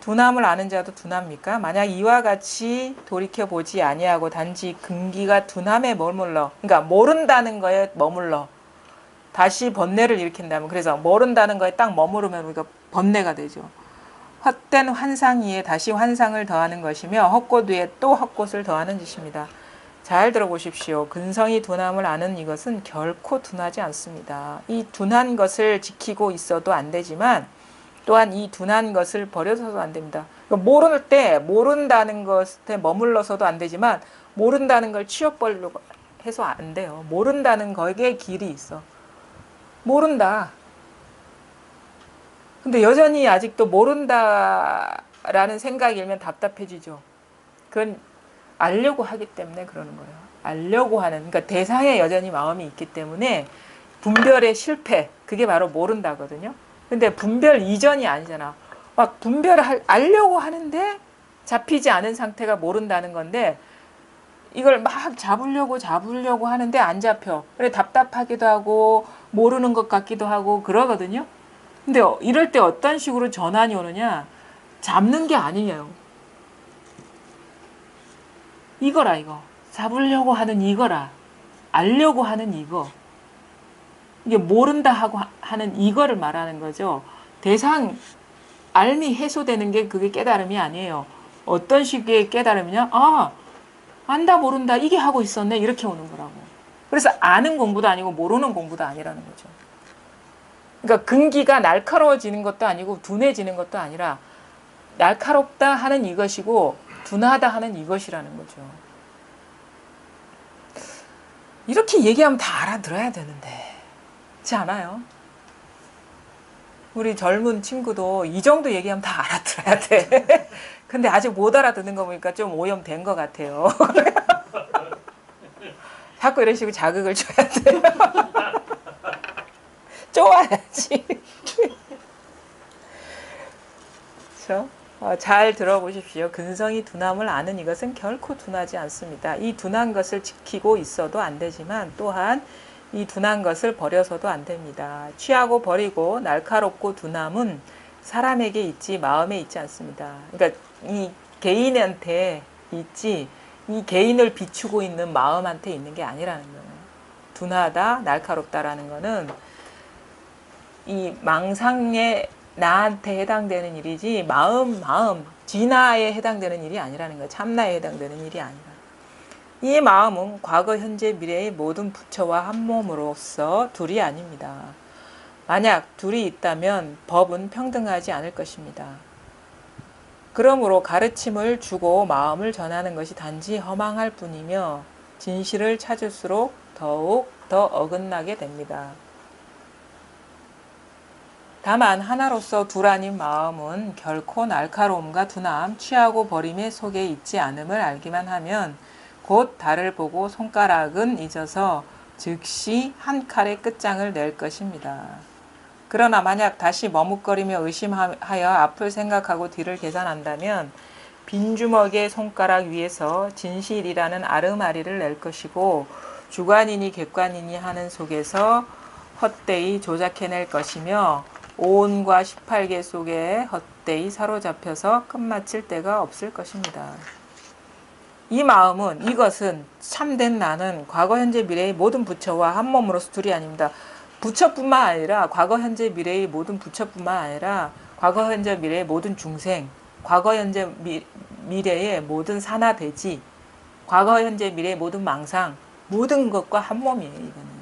두남을 아는 자도 두납니까? 만약 이와 같이 돌이켜보지 아니하고 단지 근기가 두남에 머물러, 그러니까 모른다는 거에 머물러 다시 번뇌를 일으킨다면, 그래서 모른다는 거에 딱 머무르면 우리가 번뇌가 되죠. 헛된 환상 위에 다시 환상을 더하는 것이며 헛꽃 위에 또 헛꽃을 더하는 짓입니다. 잘 들어보십시오. 근성이 둔함을 아는 이것은 결코 둔하지 않습니다. 이 둔한 것을 지키고 있어도 안 되지만 또한 이 둔한 것을 버려서도 안 됩니다. 그러니까 모를 때 모른다는 것에 머물러서도 안 되지만 모른다는 걸 치워버리려고 해서 안 돼요. 모른다는 거기에 길이 있어. 모른다. 근데 여전히 아직도 모른다라는 생각이 일면 답답해지죠. 그건 알려고 하기 때문에 그러는 거예요. 알려고 하는, 그러니까 대상에 여전히 마음이 있기 때문에 분별의 실패, 그게 바로 모른다거든요. 근데 분별 이전이 아니잖아. 막 알려고 하는데 잡히지 않은 상태가 모른다는 건데 이걸 막 잡으려고 하는데 안 잡혀. 그래 답답하기도 하고 모르는 것 같기도 하고 그러거든요. 근데 이럴 때 어떤 식으로 전환이 오느냐? 잡는 게 아니에요. 이거라 이거. 잡으려고 하는 이거라. 알려고 하는 이거. 이게 모른다 하고 하는 이거를 말하는 거죠. 대상 알미 해소되는 게 그게 깨달음이 아니에요. 어떤 식의 깨달음이냐? 아, 안다 모른다 이게 하고 있었네 이렇게 오는 거라고. 그래서 아는 공부도 아니고 모르는 공부도 아니라는 거죠. 그러니까 근기가 날카로워지는 것도 아니고 둔해지는 것도 아니라 날카롭다 하는 이것이고 둔하다 하는 이것이라는 거죠. 이렇게 얘기하면 다 알아들어야 되는데 그렇지 않아요? 우리 젊은 친구도 이 정도 얘기하면 다 알아들어야 돼. 근데 아직 못 알아듣는 거 보니까 좀 오염된 것 같아요. 자꾸 이런 식으로 자극을 줘야 돼요. 쪼아야지. 그렇죠? 잘 들어보십시오. 근성이 둔함을 아는 이것은 결코 둔하지 않습니다. 이 둔한 것을 지키고 있어도 안 되지만 또한 이 둔한 것을 버려서도 안 됩니다. 취하고 버리고 날카롭고 둔함은 사람에게 있지 마음에 있지 않습니다. 그러니까 이 개인한테 있지 이 개인을 비추고 있는 마음한테 있는 게 아니라는 거예요. 둔하다, 날카롭다라는 거는 이 망상의 나한테 해당되는 일이지 마음, 진화에 해당되는 일이 아니라는 거예요. 참나에 해당되는 일이 아니라. 이 마음은 과거, 현재, 미래의 모든 부처와 한 몸으로서 둘이 아닙니다. 만약 둘이 있다면 법은 평등하지 않을 것입니다. 그러므로 가르침을 주고 마음을 전하는 것이 단지 허망할 뿐이며 진실을 찾을수록 더욱 더 어긋나게 됩니다. 다만 하나로서 둘 아닌 마음은 결코 날카로움과 둔함, 취하고 버림의 속에 있지 않음을 알기만 하면 곧 달을 보고 손가락은 잊어서 즉시 한 칼의 끝장을 낼 것입니다. 그러나 만약 다시 머뭇거리며 의심하여 앞을 생각하고 뒤를 계산한다면 빈주먹의 손가락 위에서 진실이라는 아르마리를 낼 것이고 주관이니 객관이니 하는 속에서 헛되이 조작해낼 것이며 오온과 18개 속에 헛되이 사로잡혀서 끝마칠 데가 없을 것입니다. 이 마음은 이것은 참된 나는 과거 현재 미래의 모든 부처와 한 몸으로서 둘이 아닙니다. 부처뿐만 아니라 과거 현재 미래의 모든 부처뿐만 아니라 과거 현재 미래의 모든 중생, 과거 현재 미래의 모든 산하대지, 과거 현재 미래의 모든 망상, 모든 것과 한 몸이에요. 이거는.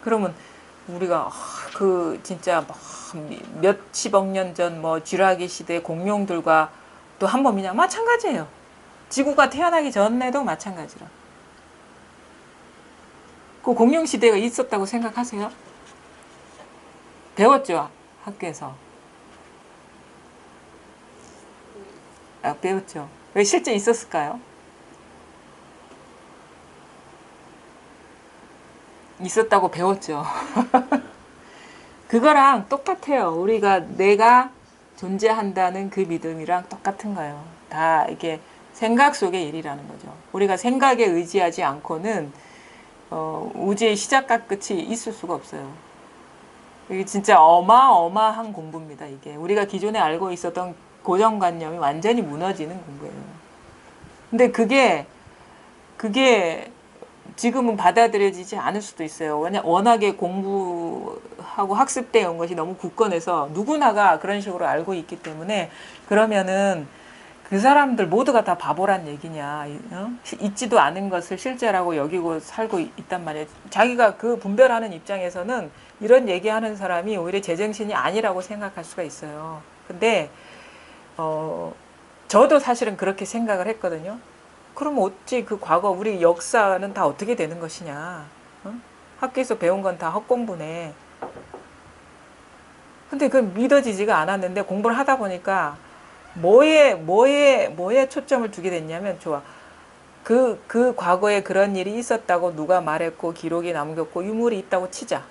그러면 우리가 그 진짜 몇십억 년 전 뭐 쥐라기 시대 공룡들과 또 한 몸이냐? 마찬가지예요. 지구가 태어나기 전에도 마찬가지라. 그 공룡 시대가 있었다고 생각하세요? 배웠죠? 학교에서. 배웠죠. 왜 실제 있었을까요? 있었다고 배웠죠. 그거랑 똑같아요. 우리가 내가 존재한다는 그 믿음이랑 똑같은 거예요. 다 이게 생각 속의 일이라는 거죠. 우리가 생각에 의지하지 않고는 우주의 시작과 끝이 있을 수가 없어요. 이게 진짜 어마어마한 공부입니다. 이게 우리가 기존에 알고 있었던 고정관념이 완전히 무너지는 공부예요. 근데 그게 지금은 받아들여지지 않을 수도 있어요. 워낙에 공부하고 학습되어 온 것이 너무 굳건해서 누구나가 그런 식으로 알고 있기 때문에 그러면은 그 사람들 모두가 다 바보란 얘기냐. 있지도 않은 것을 실제라고 여기고 살고 있단 말이에요. 자기가 그 분별하는 입장에서는 이런 얘기하는 사람이 오히려 제정신이 아니라고 생각할 수가 있어요. 근데 저도 사실은 그렇게 생각을 했거든요. 그럼 어찌 그 과거 우리 역사는 다 어떻게 되는 것이냐. 학교에서 배운 건 다 헛공부네. 근데 그건 믿어지지가 않았는데 공부를 하다 보니까 뭐에 초점을 두게 됐냐면, 좋아. 그 과거에 그런 일이 있었다고 누가 말했고, 기록이 남겼고, 유물이 있다고 치자.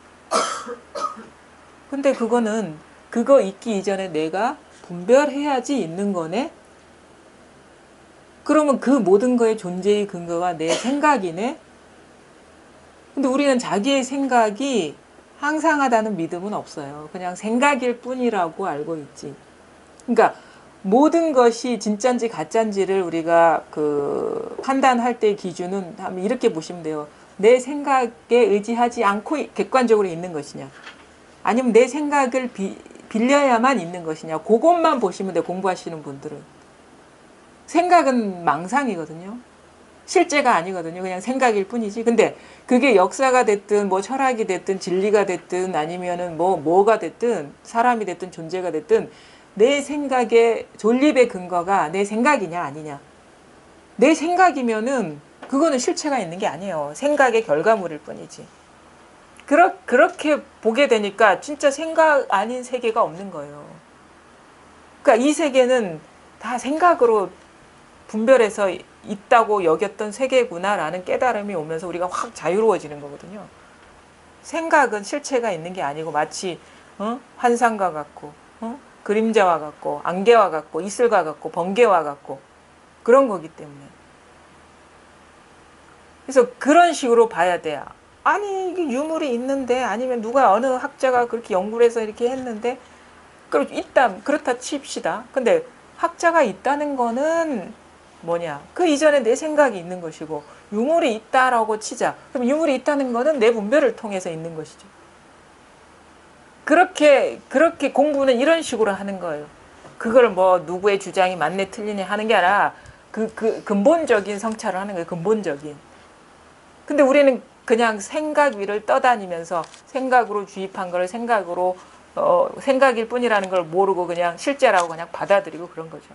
근데 그거 있기 이전에 내가 분별해야지 있는 거네? 그러면 그 모든 거의 존재의 근거가 내 생각이네? 근데 우리는 자기의 생각이 항상하다는 믿음은 없어요. 그냥 생각일 뿐이라고 알고 있지. 그러니까 모든 것이 진짜인지 가짜인지를 우리가 그 판단할 때의 기준은 이렇게 보시면 돼요. 내 생각에 의지하지 않고 객관적으로 있는 것이냐, 아니면 내 생각을 빌려야만 있는 것이냐, 그것만 보시면 돼요. 공부하시는 분들은. 생각은 망상이거든요. 실제가 아니거든요. 그냥 생각일 뿐이지. 근데 그게 역사가 됐든 뭐 철학이 됐든 진리가 됐든 아니면은 뭐가 됐든 사람이 됐든 존재가 됐든 내 생각의 존립의 근거가 내 생각이냐 아니냐. 내 생각이면은 그거는 실체가 있는 게 아니에요. 생각의 결과물일 뿐이지. 그렇게 보게 되니까 진짜 생각 아닌 세계가 없는 거예요. 그러니까 이 세계는 다 생각으로 분별해서 있다고 여겼던 세계구나라는 깨달음이 오면서 우리가 확 자유로워지는 거거든요. 생각은 실체가 있는 게 아니고 마치 환상과 같고 그림자와 같고 안개와 같고 이슬과 같고 번개와 같고 그런 거기 때문에. 그래서 그런 식으로 봐야 돼요. 아니 이게 유물이 있는데 아니면 누가 어느 학자가 그렇게 연구를 해서 이렇게 했는데 그렇다 칩시다. 근데 학자가 있다는 거는 뭐냐? 그 이전에 내 생각이 있는 것이고 유물이 있다라고 치자. 그럼 유물이 있다는 거는 내 분별을 통해서 있는 것이죠. 그렇게 공부는 이런 식으로 하는 거예요. 그걸 뭐 누구의 주장이 맞네 틀리네 하는 게 아니라 그 근본적인 성찰을 하는 거예요. 근본적인. 근데 우리는 그냥 생각 위를 떠다니면서 생각으로 주입한 걸 생각으로 생각일 뿐이라는 걸 모르고 그냥 실제라고 그냥 받아들이고 그런 거죠.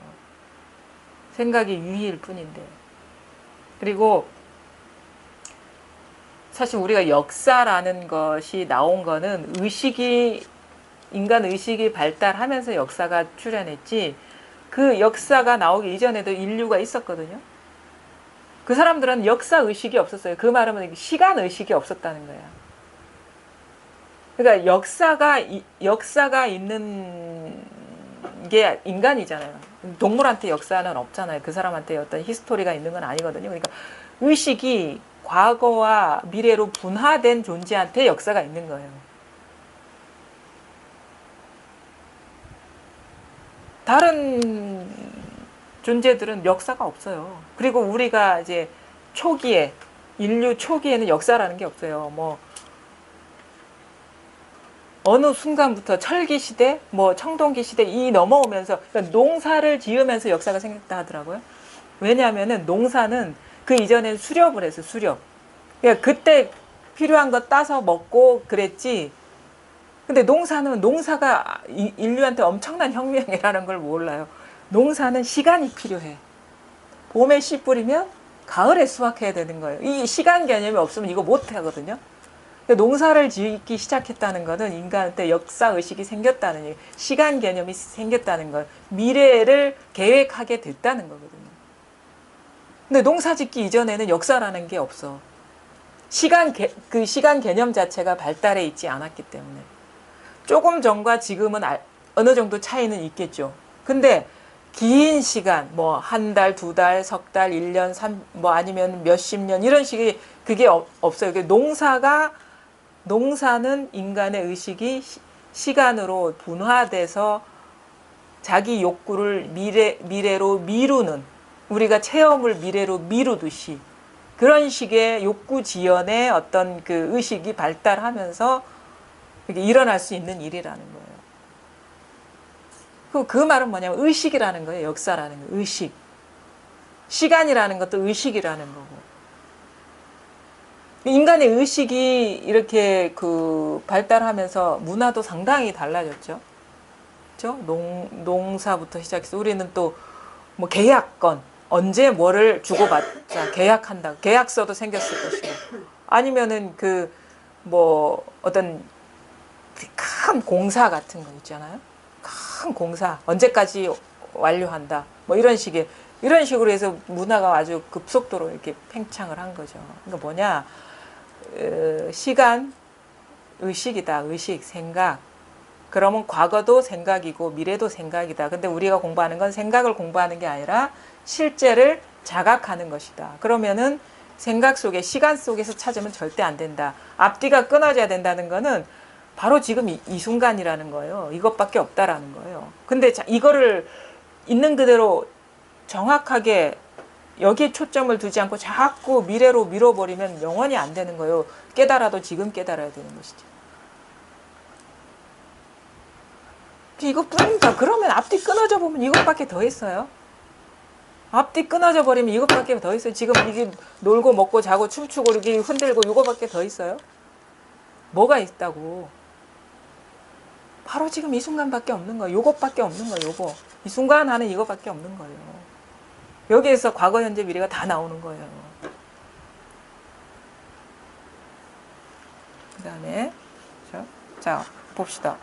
생각이 유희일 뿐인데. 그리고 사실 우리가 역사라는 것이 나온 거는 인간 의식이 발달하면서 역사가 출현했지, 그 역사가 나오기 이전에도 인류가 있었거든요. 그 사람들은 역사 의식이 없었어요. 그 말은 시간 의식이 없었다는 거야. 그러니까 역사가 있는 게 인간이잖아요. 동물한테 역사는 없잖아요. 그 사람한테 어떤 히스토리가 있는 건 아니거든요. 그러니까 의식이 과거와 미래로 분화된 존재한테 역사가 있는 거예요. 다른 존재들은 역사가 없어요. 그리고 우리가 이제 인류 초기에는 역사라는 게 없어요. 뭐 어느 순간부터 철기 시대, 뭐 청동기 시대 이 넘어오면서, 그러니까 농사를 지으면서 역사가 생겼다 하더라고요. 왜냐하면은 농사는 그 이전엔 수렵을 해서 수렵. 그러니까 그때 필요한 거 따서 먹고 그랬지. 근데 농사가 인류한테 엄청난 혁명이라는 걸 몰라요. 농사는 시간이 필요해. 봄에 씨 뿌리면 가을에 수확해야 되는 거예요. 이 시간 개념이 없으면 이거 못 하거든요. 농사를 짓기 시작했다는 것은 인간한테 역사의식이 생겼다는 얘기, 시간 개념이 생겼다는 것, 미래를 계획하게 됐다는 거거든요. 근데 농사 짓기 이전에는 역사라는 게 없어. 그 시간 개념 자체가 발달해 있지 않았기 때문에. 조금 전과 지금은 어느 정도 차이는 있겠죠. 근데 긴 시간, 뭐 한 달, 두 달, 석 달, 1년, 뭐 아니면 몇십 년 이런 식의 그게 없어요. 농사는 인간의 의식이 시간으로 분화돼서 자기 욕구를 미래로 미루는, 우리가 체험을 미래로 미루듯이 그런 식의 욕구 지연의 어떤 그 의식이 발달하면서 이게 일어날 수 있는 일이라는 거예요. 그 말은 뭐냐면 의식이라는 거예요. 역사라는 거, 의식. 시간이라는 것도 의식이라는 거고. 인간의 의식이 이렇게 발달하면서 문화도 상당히 달라졌죠. 그렇죠? 농사부터 시작해서 우리는 또 뭐 계약건, 언제 뭐를 주고받자 계약한다. 계약서도 생겼을 것이고. 아니면은 뭐 어떤 큰 공사 같은 거 있잖아요. 큰 공사 언제까지 완료한다. 뭐 이런 식으로 해서 문화가 아주 급속도로 이렇게 팽창을 한 거죠. 그러니까 뭐냐? 시간, 의식이다. 의식, 생각. 그러면 과거도 생각이고 미래도 생각이다. 근데 우리가 공부하는 건 생각을 공부하는 게 아니라 실제를 자각하는 것이다. 그러면은 생각 속에, 시간 속에서 찾으면 절대 안 된다. 앞뒤가 끊어져야 된다는 거는 바로 지금 이 순간이라는 거예요. 이것밖에 없다라는 거예요. 근데 이거를 있는 그대로 정확하게 여기에 초점을 두지 않고 자꾸 미래로 밀어버리면 영원히 안 되는 거예요. 깨달아도 지금 깨달아야 되는 것이죠. 이것뿐입니다. 그러면 앞뒤 끊어져 보면 이것밖에 더 있어요. 앞뒤 끊어져 버리면 이것밖에 더 있어요. 지금 이게 놀고 먹고 자고 춤추고 이렇게 흔들고 이거밖에 더 있어요. 뭐가 있다고. 바로 지금 이 순간밖에 없는 거예요. 요것밖에 없는 거예요. 요거. 이 순간 하는 이거밖에 없는 거예요. 여기에서 과거, 현재, 미래가 다 나오는 거예요. 그 다음에 자 봅시다.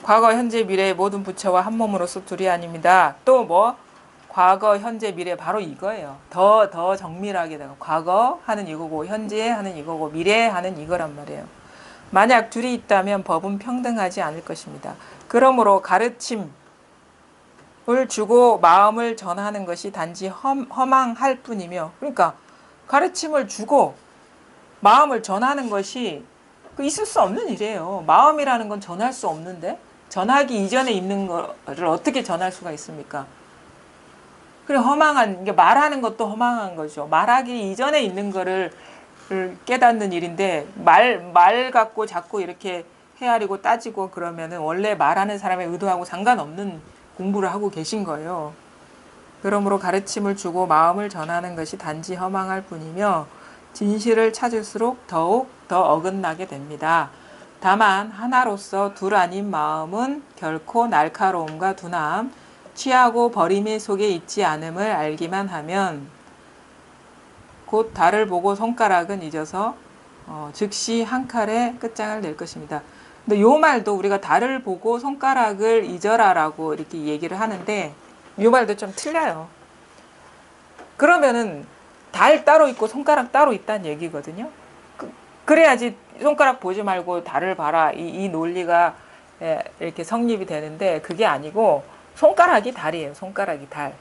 과거, 현재, 미래의 모든 부처와 한 몸으로서 둘이 아닙니다. 또 뭐 과거, 현재, 미래 바로 이거예요. 더 정밀하게 되고 과거 하는 이거고 현재 하는 이거고 미래 하는 이거란 말이에요. 만약 둘이 있다면 법은 평등하지 않을 것입니다. 그러므로 가르침을 주고 마음을 전하는 것이 단지 허망할 뿐이며, 그러니까 가르침을 주고 마음을 전하는 것이 있을 수 없는 일이에요. 마음이라는 건 전할 수 없는데 전하기 이전에 있는 거를 어떻게 전할 수가 있습니까? 그래 허망한 말하는 것도 허망한 거죠. 말하기 이전에 있는 거를 깨닫는 일인데 말 갖고 자꾸 이렇게 헤아리고 따지고 그러면은 원래 말하는 사람의 의도하고 상관없는 공부를 하고 계신 거예요. 그러므로 가르침을 주고 마음을 전하는 것이 단지 허망할 뿐이며 진실을 찾을수록 더욱 더 어긋나게 됩니다. 다만 하나로서 둘 아닌 마음은 결코 날카로움과 둔함, 취하고 버림의 속에 있지 않음을 알기만 하면 곧 달을 보고 손가락은 잊어서 즉시 한 칼에 끝장을 낼 것입니다. 근데 요 말도 우리가 달을 보고 손가락을 잊어라라고 이렇게 얘기를 하는데 요 말도 좀 틀려요. 그러면은 달 따로 있고 손가락 따로 있다는 얘기거든요. 그래야지 손가락 보지 말고 달을 봐라 이 논리가 이렇게 성립이 되는데 그게 아니고 손가락이 달이에요. 손가락이 달.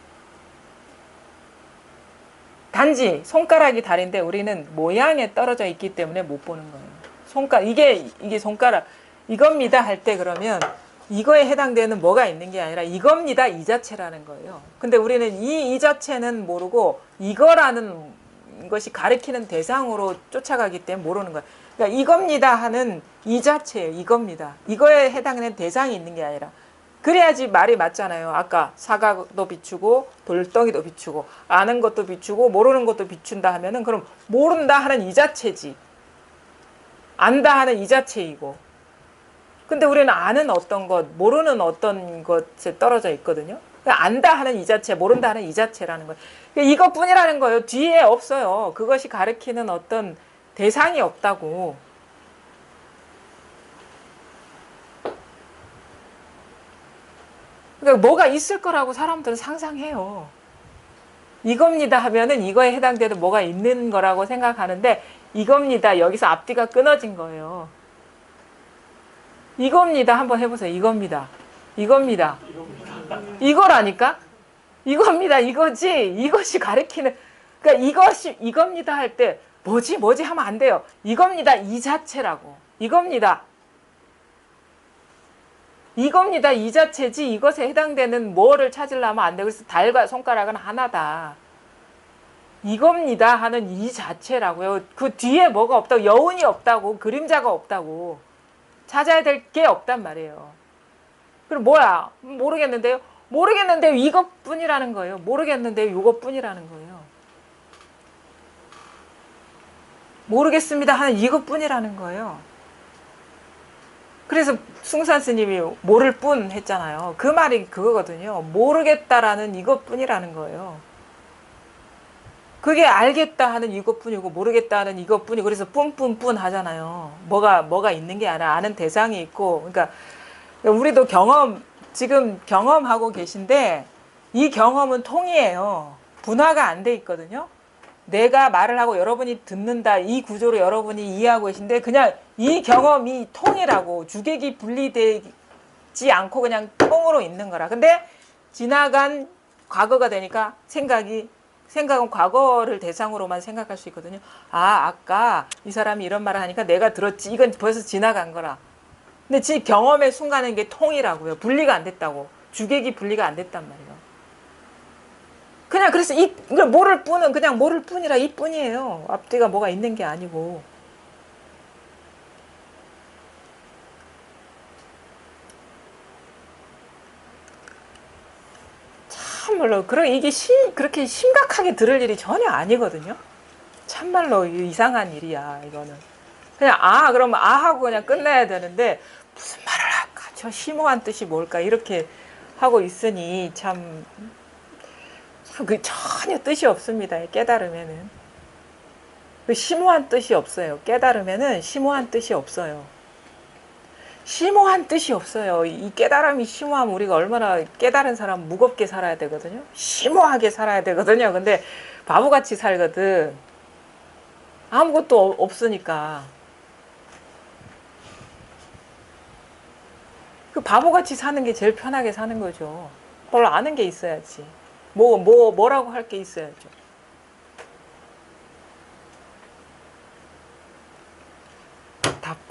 단지 손가락이 달인데 우리는 모양에 떨어져 있기 때문에 못 보는 거예요. 이게 손가락 이겁니다 할 때 그러면 이거에 해당되는 뭐가 있는 게 아니라 이겁니다 이 자체라는 거예요. 근데 우리는 이 자체는 모르고 이거라는 것이 가리키는 대상으로 쫓아가기 때문에 모르는 거예요. 그러니까 이겁니다 하는 이 자체예요. 이겁니다. 이거에 해당되는 대상이 있는 게 아니라 그래야지 말이 맞잖아요. 아까 사각도 비추고 돌덩이도 비추고 아는 것도 비추고 모르는 것도 비춘다 하면은 그럼 모른다 하는 이 자체지. 안다 하는 이 자체이고. 근데 우리는 아는 어떤 것, 모르는 어떤 것에 떨어져 있거든요. 그러니까 안다 하는 이 자체, 모른다 하는 이 자체라는 거예요. 그러니까 이것뿐이라는 거예요. 뒤에 없어요. 그것이 가리키는 어떤 대상이 없다고. 그러니까 뭐가 있을 거라고 사람들은 상상해요. 이겁니다 하면은 이거에 해당되는 뭐가 있는 거라고 생각하는데 이겁니다. 여기서 앞뒤가 끊어진 거예요. 이겁니다. 한번 해보세요. 이겁니다. 이겁니다. 이거라니까? 이겁니다. 이거지. 이것이 가리키는 그러니까 이겁니다 할 때 뭐지 하면 안 돼요. 이겁니다. 이 자체라고. 이겁니다. 이겁니다. 이 자체지 이것에 해당되는 뭐를 찾으려면 안 되고 그래서 달과 손가락은 하나다. 이겁니다 하는 이 자체라고요. 그 뒤에 뭐가 없다고 여운이 없다고 그림자가 없다고 찾아야 될 게 없단 말이에요. 그럼 뭐야? 모르겠는데요. 모르겠는데요. 이것뿐이라는 거예요. 모르겠는데요. 이것뿐이라는 거예요. 모르겠습니다 하는 이것뿐이라는 거예요. 그래서 숭산 스님이 모를 뿐 했잖아요. 그 말이 그거거든요. 모르겠다라는 이것뿐이라는 거예요. 그게 알겠다 하는 이것뿐이고 모르겠다 하는 이것뿐이고 그래서 뿐뿐뿐 하잖아요. 뭐가 있는 게 아니라 아는 대상이 있고 그러니까 우리도 지금 경험하고 계신데 이 경험은 통이에요. 분화가 안 돼 있거든요. 내가 말을 하고 여러분이 듣는다 이 구조로 여러분이 이해하고 계신데 그냥 이 경험이 통이라고 주객이 분리되지 않고 그냥 통으로 있는 거라. 근데 지나간 과거가 되니까 생각은 과거를 대상으로만 생각할 수 있거든요. 아까 이 사람이 이런 말을 하니까 내가 들었지. 이건 벌써 지나간 거라. 근데 지 경험의 순간에 이게 통이라고요. 분리가 안 됐다고. 주객이 분리가 안 됐단 말이에요. 그냥 그래서 모를 뿐은 그냥 모를 뿐이라 이 뿐이에요. 앞뒤가 뭐가 있는 게 아니고. 참말로 이게 그렇게 심각하게 들을 일이 전혀 아니거든요. 참말로 이상한 일이야 이거는. 그냥 그러면 하고 그냥 끝내야 되는데 무슨 말을 할까? 저 심오한 뜻이 뭘까? 이렇게 하고 있으니 참 전혀 뜻이 없습니다. 깨달으면은 심오한 뜻이 없어요. 깨달으면은 심오한 뜻이 없어요. 심오한 뜻이 없어요. 이 깨달음이 심오하면 우리가 얼마나 깨달은 사람 무겁게 살아야 되거든요. 심오하게 살아야 되거든요. 근데 바보같이 살거든. 아무것도 없으니까. 그 바보같이 사는 게 제일 편하게 사는 거죠. 뭘 아는 게 있어야지. 뭐라고 할 게 있어야죠.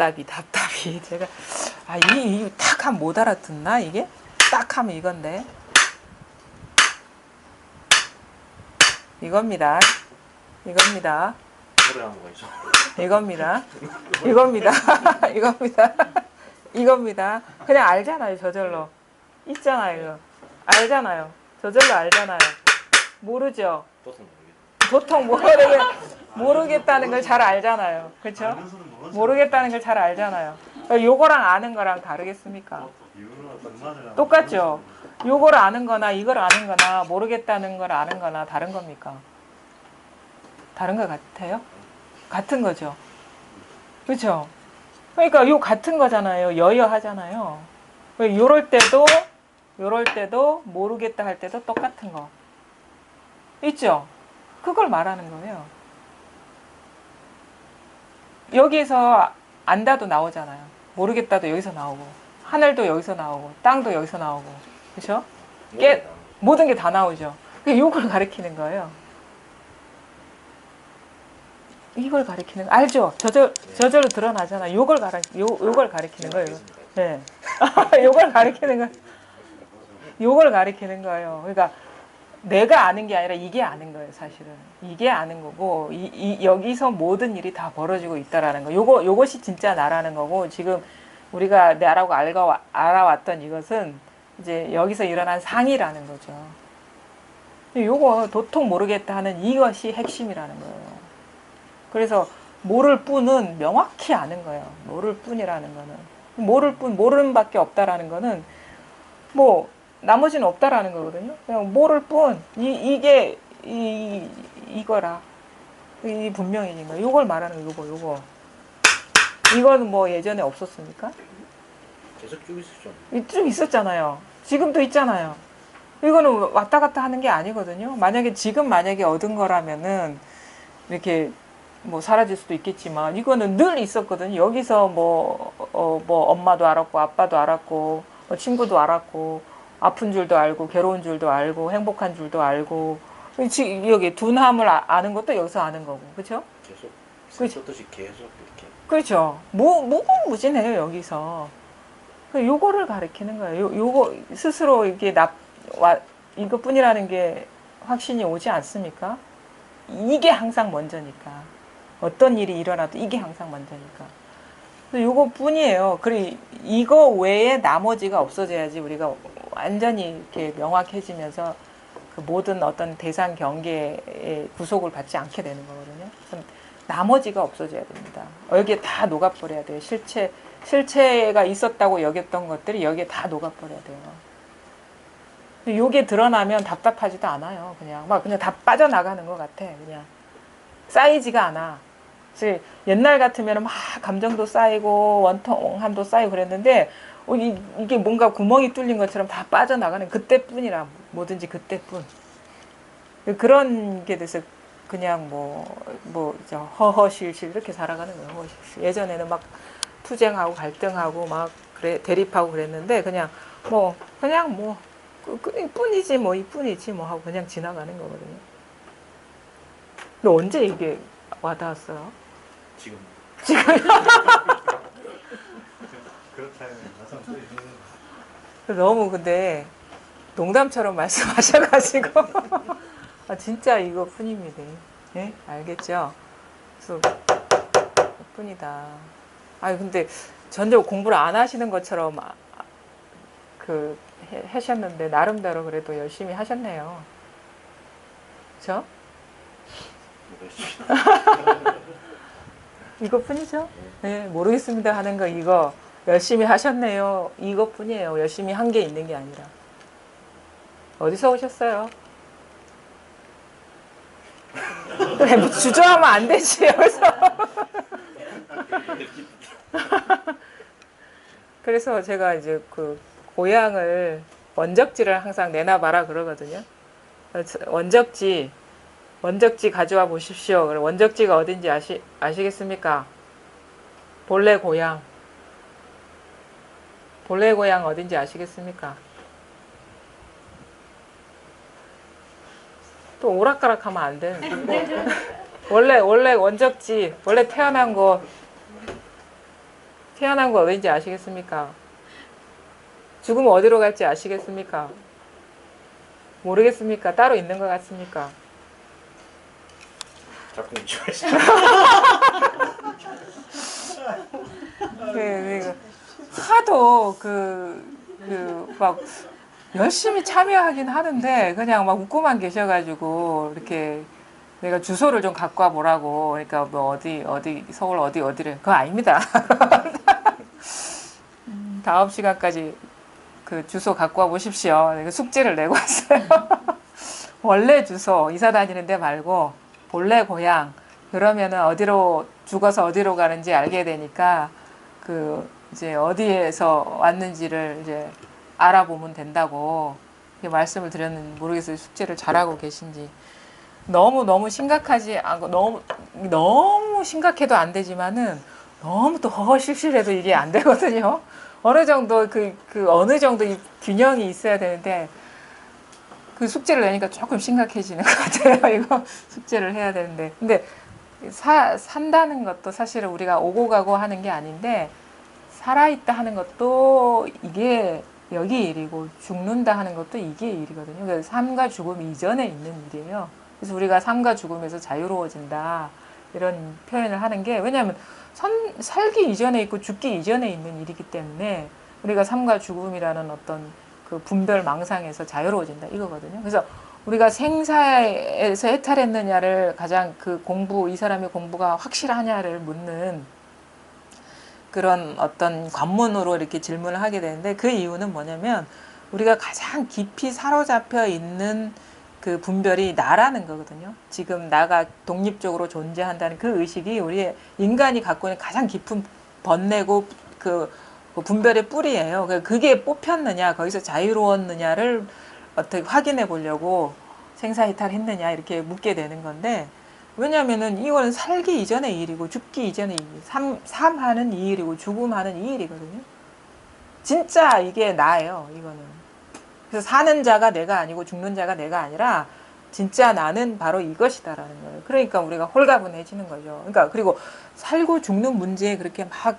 답답이 제가 탁 하면 못 알아듣나 이게? 딱 하면 이건데 이겁니다. 이겁니다. 노래 한 거죠. 이겁니다. 이겁니다. 이겁니다. 이겁니다. 그냥 알잖아요. 저절로 있잖아요. 이거. 알잖아요. 저절로 알잖아요. 모르죠. 보통 모르겠다는 걸 잘 알잖아요. 그렇죠? 모르겠다는 걸 잘 알잖아요. 요거랑 아는 거랑 다르겠습니까? 똑같죠? 요걸 아는 거나 이걸 아는 거나 모르겠다는 걸 아는 거나 다른 겁니까? 다른 것 같아요? 같은 거죠. 그렇죠? 그러니까 요 같은 거잖아요. 여여하잖아요. 요럴 때도 모르겠다 할 때도 똑같은 거. 있죠? 그걸 말하는 거예요. 여기에서 안다도 나오잖아요. 모르겠다도 여기서 나오고 하늘도 여기서 나오고 땅도 여기서 나오고 그렇죠? 모든 게 다 나오죠. 이걸 가리키는 거예요. 이걸 가리키는 거 알죠? 저절로 드러나잖아. 요걸 가리키는 거예요. 네. 요걸 가리키는 거. 요걸 가리키는 거예요. 그러니까 내가 아는 게 아니라 이게 아는 거예요, 사실은. 이게 아는 거고 여기서 모든 일이 다 벌어지고 있다라는 거. 요것이 진짜 나라는 거고 지금 우리가 나라고 알아왔던 이것은 이제 여기서 일어난 상이라는 거죠. 요거 도통 모르겠다 하는 이것이 핵심이라는 거예요. 그래서 모를 뿐은 명확히 아는 거예요. 모를 뿐이라는 거는. 모르는 밖에 없다라는 거는 뭐 나머지는 없다라는 거거든요. 그냥 모를 뿐. 이거라. 이 분명해진 거. 요걸 말하는 거, 요거. 이거는 뭐 예전에 없었습니까? 계속 쭉 있었죠. 좀 있었잖아요. 지금도 있잖아요. 이거는 왔다 갔다 하는 게 아니거든요. 지금 만약에 얻은 거라면은 이렇게 뭐 사라질 수도 있겠지만 이거는 늘 있었거든요. 여기서 뭐 엄마도 알았고 아빠도 알았고 친구도 알았고 아픈 줄도 알고 괴로운 줄도 알고 행복한 줄도 알고 여기 둔함을 아는 것도 여기서 아는 거고 그렇죠? 계속 있었듯이 계속 이렇게 그렇죠. 무궁무진해요 여기서. 요거를 가리키는 거예요. 요거 스스로 이게 이것뿐이라는 게 확신이 오지 않습니까? 이게 항상 먼저니까. 어떤 일이 일어나도 이게 항상 먼저니까. 요거뿐이에요. 그리고 이거 외에 나머지가 없어져야지 우리가 완전히 이렇게 명확해지면서 그 모든 어떤 대상 경계의 구속을 받지 않게 되는 거거든요. 나머지가 없어져야 됩니다. 여기에 다 녹아버려야 돼요. 실체가 있었다고 여겼던 것들이 여기에 다 녹아버려야 돼요. 요게 드러나면 답답하지도 않아요. 그냥 다 빠져나가는 것 같아. 그냥 쌓이지가 않아. 그래서 옛날 같으면 막 감정도 쌓이고 원통함도 쌓이고 그랬는데 이게 뭔가 구멍이 뚫린 것처럼 다 빠져나가는 그때뿐이라 뭐든지 그때뿐. 그런 게 돼서 그냥 허허실실 이렇게 살아가는 거예요. 허허실실. 예전에는 막 투쟁하고 갈등하고 막 대립하고 그랬는데 그냥 뿐이지 뭐 이뿐이지 뭐 하고 그냥 지나가는 거거든요. 근데 언제 이게 와닿았어요? 지금 너무 근데 농담처럼 말씀하셔가지고 진짜 이거뿐입니다. 네? 알겠죠? 그래서 뿐이다. 근데 전혀 공부를 안 하시는 것처럼 하셨는데 나름대로 그래도 열심히 하셨네요. 그렇죠? 이것뿐이죠? 네, 모르겠습니다 하는 거 이거 열심히 하셨네요. 이것뿐이에요. 열심히 한 게 있는 게 아니라. 어디서 오셨어요? 주저하면 안 되지. 여기서. 그래서 제가 이제 그 고향을 원적지를 항상 내놔봐라 그러거든요. 원적지 가져와 보십시오. 원적지가 어딘지 아시겠습니까? 본래 고향 어딘지 아시겠습니까? 또 오락가락하면 안 되는데. 원래 원적지, 원래 태어난 곳 태어난 거 어딘지 아시겠습니까? 죽으면 어디로 갈지 아시겠습니까? 모르겠습니까? 따로 있는 것 같습니까? 자꾸 이쪽에서 하도 막 열심히 참여하긴 하는데 그냥 막 웃고만 계셔가지고 이렇게 내가 주소를 좀 갖고 와보라고. 그러니까 뭐 어디 서울 어디래. 그거 아닙니다. 다음 시간까지 그 주소 갖고 와 보십시오. 내가 숙제를 내고 왔어요. 원래 주소, 이사 다니는 데 말고 본래 고향. 그러면은 어디로 죽어서 어디로 가는지 알게 되니까 그 이제 어디에서 왔는지를 이제 알아보면 된다고 이렇게 말씀을 드렸는지 모르겠어요. 숙제를 잘하고 계신지. 너무 심각하지 않고 너무 심각해도 안 되지만은 너무 또 허허실실해도 이게 안 되거든요. 어느 정도 어느 정도 이 균형이 있어야 되는데 그 숙제를 내니까 조금 심각해지는 것 같아요. 이거 숙제를 해야 되는데. 근데 산다는 것도 사실은 우리가 오고 가고 하는 게 아닌데 살아있다 하는 것도 이게 여기 일이고 죽는다 하는 것도 이게 일이거든요. 그래서 삶과 죽음 이전에 있는 일이에요. 그래서 우리가 삶과 죽음에서 자유로워진다 이런 표현을 하는 게 왜냐하면 살기 이전에 있고 죽기 이전에 있는 일이기 때문에 우리가 삶과 죽음이라는 어떤 그 분별 망상에서 자유로워진다 이거거든요. 그래서 우리가 생사에서 해탈했느냐를 가장 이 사람의 공부가 확실하냐를 묻는 그런 어떤 관문으로 이렇게 질문을 하게 되는데 그 이유는 뭐냐면 우리가 가장 깊이 사로잡혀 있는 그 분별이 나라는 거거든요. 지금 나가 독립적으로 존재한다는 그 의식이 우리 인간이 갖고 있는 가장 깊은 번뇌고 그 분별의 뿌리예요. 그게 뽑혔느냐, 거기서 자유로웠느냐를 어떻게 확인해 보려고 생사해탈했느냐 이렇게 묻게 되는 건데 왜냐하면은 이거는 살기 이전의 일이고 죽기 이전의 일, 삶하는 이 일이고 죽음하는 이 일이거든요. 진짜 이게 나예요. 이거는. 그래서 사는 자가 내가 아니고 죽는 자가 내가 아니라 진짜 나는 바로 이것이다라는 거예요. 그러니까 우리가 홀가분해지는 거죠. 그러니까 그리고 살고 죽는 문제에 그렇게 막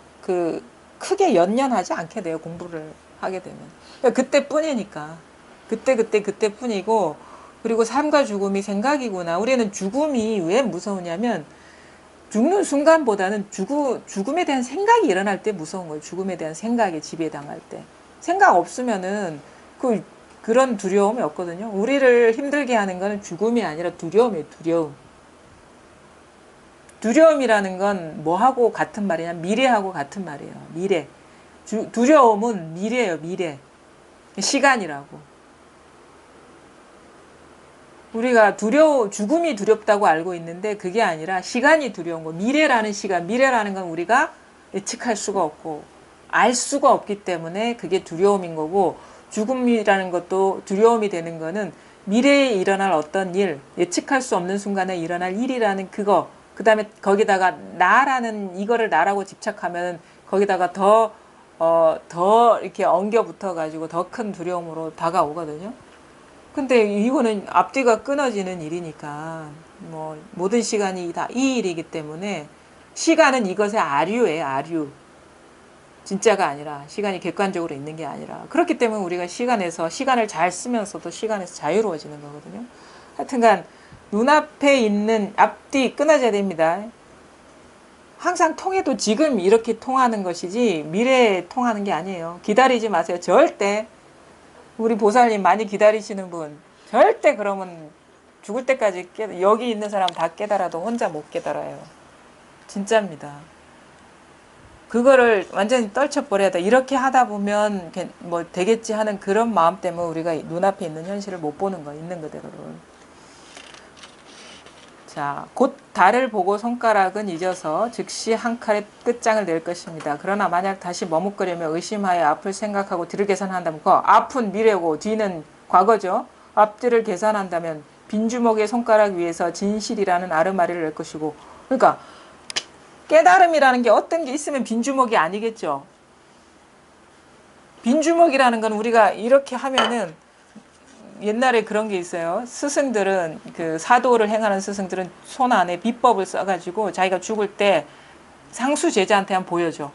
크게 연연하지 않게 돼요. 공부를 하게 되면. 그러니까 그때뿐이니까. 그때뿐이고 그리고 삶과 죽음이 생각이구나. 우리는 죽음이 왜 무서우냐면 죽는 순간보다는 죽음에 대한 생각이 일어날 때 무서운 거예요. 죽음에 대한 생각에 지배당할 때. 생각 없으면은 그런 두려움이 없거든요. 우리를 힘들게 하는 건 죽음이 아니라 두려움이에요. 두려움. 두려움이라는 건 뭐하고 같은 말이냐? 미래하고 같은 말이에요. 미래. 두려움은 미래예요. 미래. 시간이라고. 우리가 죽음이 두렵다고 알고 있는데 그게 아니라 시간이 두려운 거. 미래라는 시간, 미래라는 건 우리가 예측할 수가 없고 알 수가 없기 때문에 그게 두려움인 거고 죽음이라는 것도 두려움이 되는 거는 미래에 일어날 어떤 일, 예측할 수 없는 순간에 일어날 일이라는 그거. 그 다음에 거기다가 나라는 이거를 나라고 집착하면 거기다가 더 이렇게 엉겨 붙어가지고 더 큰 두려움으로 다가오거든요. 근데 이거는 앞뒤가 끊어지는 일이니까 뭐 모든 시간이 다 이 일이기 때문에 시간은 이것의 아류예요. 아류. 진짜가 아니라 시간이 객관적으로 있는 게 아니라 그렇기 때문에 우리가 시간을 잘 쓰면서도 시간에서 자유로워지는 거거든요. 하여튼간 눈앞에 있는 앞뒤 끊어져야 됩니다. 항상 통해도 지금 이렇게 통하는 것이지 미래에 통하는 게 아니에요. 기다리지 마세요. 절대. 우리 보살님 많이 기다리시는 분 절대 그러면 죽을 때까지 여기 있는 사람 다 깨달아도 혼자 못 깨달아요. 진짜입니다. 그거를 완전히 떨쳐버려야 돼. 이렇게 하다 보면 뭐 되겠지 하는 그런 마음 때문에 우리가 눈앞에 있는 현실을 못 보는 거 있는 그대로를. 자, 곧 달을 보고 손가락은 잊어서 즉시 한 칼에 끝장을 낼 것입니다. 그러나 만약 다시 머뭇거리며 의심하여 앞을 생각하고 뒤를 계산한다면 그 앞은 미래고 뒤는 과거죠. 앞뒤를 계산한다면 빈주먹의 손가락 위에서 진실이라는 아르마리를 낼 것이고 그러니까 깨달음이라는 게 어떤 게 있으면 빈주먹이 아니겠죠. 빈주먹이라는 건 우리가 이렇게 하면은 옛날에 그런 게 있어요. 스승들은 그 사도를 행하는 스승들은 손 안에 비법을 써가지고 자기가 죽을 때 상수 제자한테 한번 보여줘.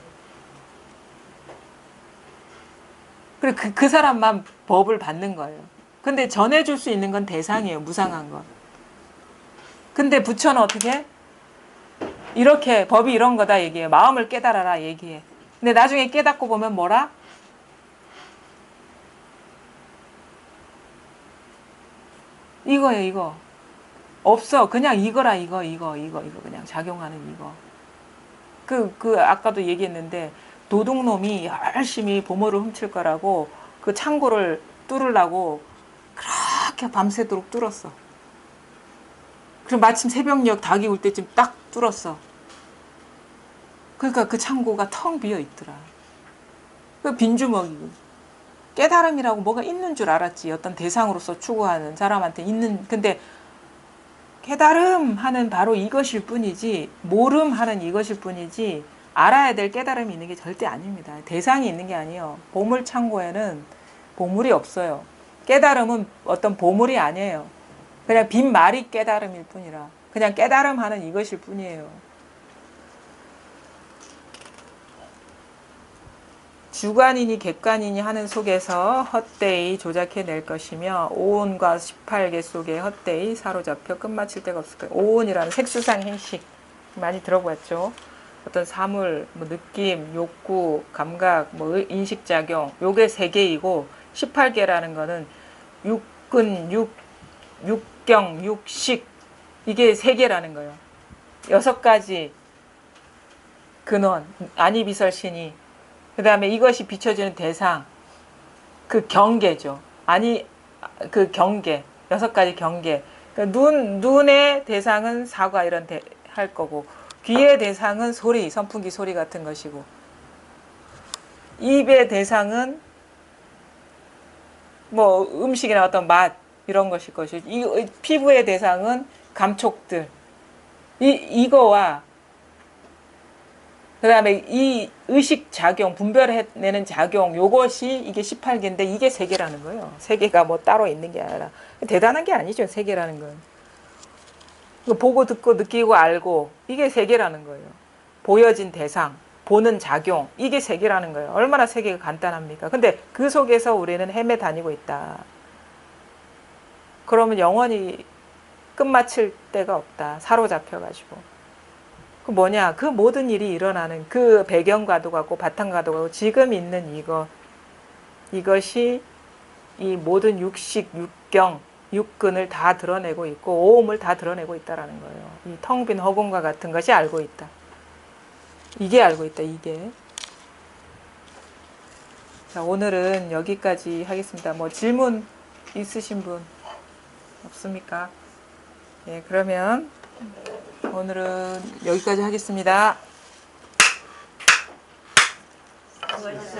그리고 그 사람만 법을 받는 거예요. 근데 전해줄 수 있는 건 대상이에요. 무상한 건. 근데 부처는 어떻게? 이렇게 법이 이런 거다 얘기해. 마음을 깨달아라 얘기해. 근데 나중에 깨닫고 보면 뭐라? 이거예요, 이거. 없어. 그냥 이거라, 이거 그냥 작용하는 이거. 아까도 얘기했는데, 도둑놈이 열심히 보물을 훔칠 거라고 그 창고를 뚫으려고 그렇게 밤새도록 뚫었어. 그럼 마침 새벽녘 닭이 울 때쯤 딱 뚫었어. 그러니까 그 창고가 텅 비어 있더라. 그 빈주먹이고. 깨달음이라고 뭐가 있는 줄 알았지. 어떤 대상으로서 추구하는 사람한테 있는, 근데 깨달음 하는 바로 이것일 뿐이지, 모름 하는 이것일 뿐이지, 알아야 될 깨달음이 있는 게 절대 아닙니다. 대상이 있는 게 아니에요. 보물 창고에는 보물이 없어요. 깨달음은 어떤 보물이 아니에요. 그냥 빈 말이 깨달음일 뿐이라. 그냥 깨달음 하는 이것일 뿐이에요. 주관이니 객관이니 하는 속에서 헛되이 조작해낼 것이며 오온과 18개 속에 헛되이 사로잡혀 끝마칠 데가 없을 거예요. 오온이라는 색수상 행식 많이 들어봤죠. 어떤 사물, 뭐 느낌, 욕구, 감각, 뭐 인식작용 요게 3개이고 18개라는 거는 육근, 육경, 육식 이게 3개라는 거예요. 6가지 근원, 아니비설신이 그 다음에 이것이 비춰지는 대상, 그 경계죠. 그 경계, 6가지 경계. 그러니까 눈의 대상은 사과 이런 할 거고, 귀의 대상은 소리, 선풍기 소리 같은 것이고, 입의 대상은 뭐 음식이나 어떤 맛 이런 것일 것이고, 피부의 대상은 감촉들. 이거와 그 다음에 이 의식작용, 분별해내는 작용, 요것이 이게 18개인데 이게 3개라는 거예요. 3개가 뭐 따로 있는 게 아니라. 대단한 게 아니죠, 3개라는 건. 보고, 듣고, 느끼고, 알고, 이게 3개라는 거예요. 보여진 대상, 보는 작용, 이게 3개라는 거예요. 얼마나 3개가 간단합니까? 근데 그 속에서 우리는 헤매 다니고 있다. 그러면 영원히 끝마칠 데가 없다. 사로잡혀가지고. 그 뭐냐? 그 모든 일이 일어나는 그 배경과도 같고 바탕과도 같고 지금 있는 이것이 이 모든 육식, 육경, 육근을 다 드러내고 있고 오음을 다 드러내고 있다라는 거예요. 이 텅 빈 허공과 같은 것이 알고 있다. 이게 알고 있다. 이게. 자, 오늘은 여기까지 하겠습니다. 뭐 질문 있으신 분 없습니까? 예, 그러면 오늘은 여기까지 하겠습니다. 수고하셨습니다.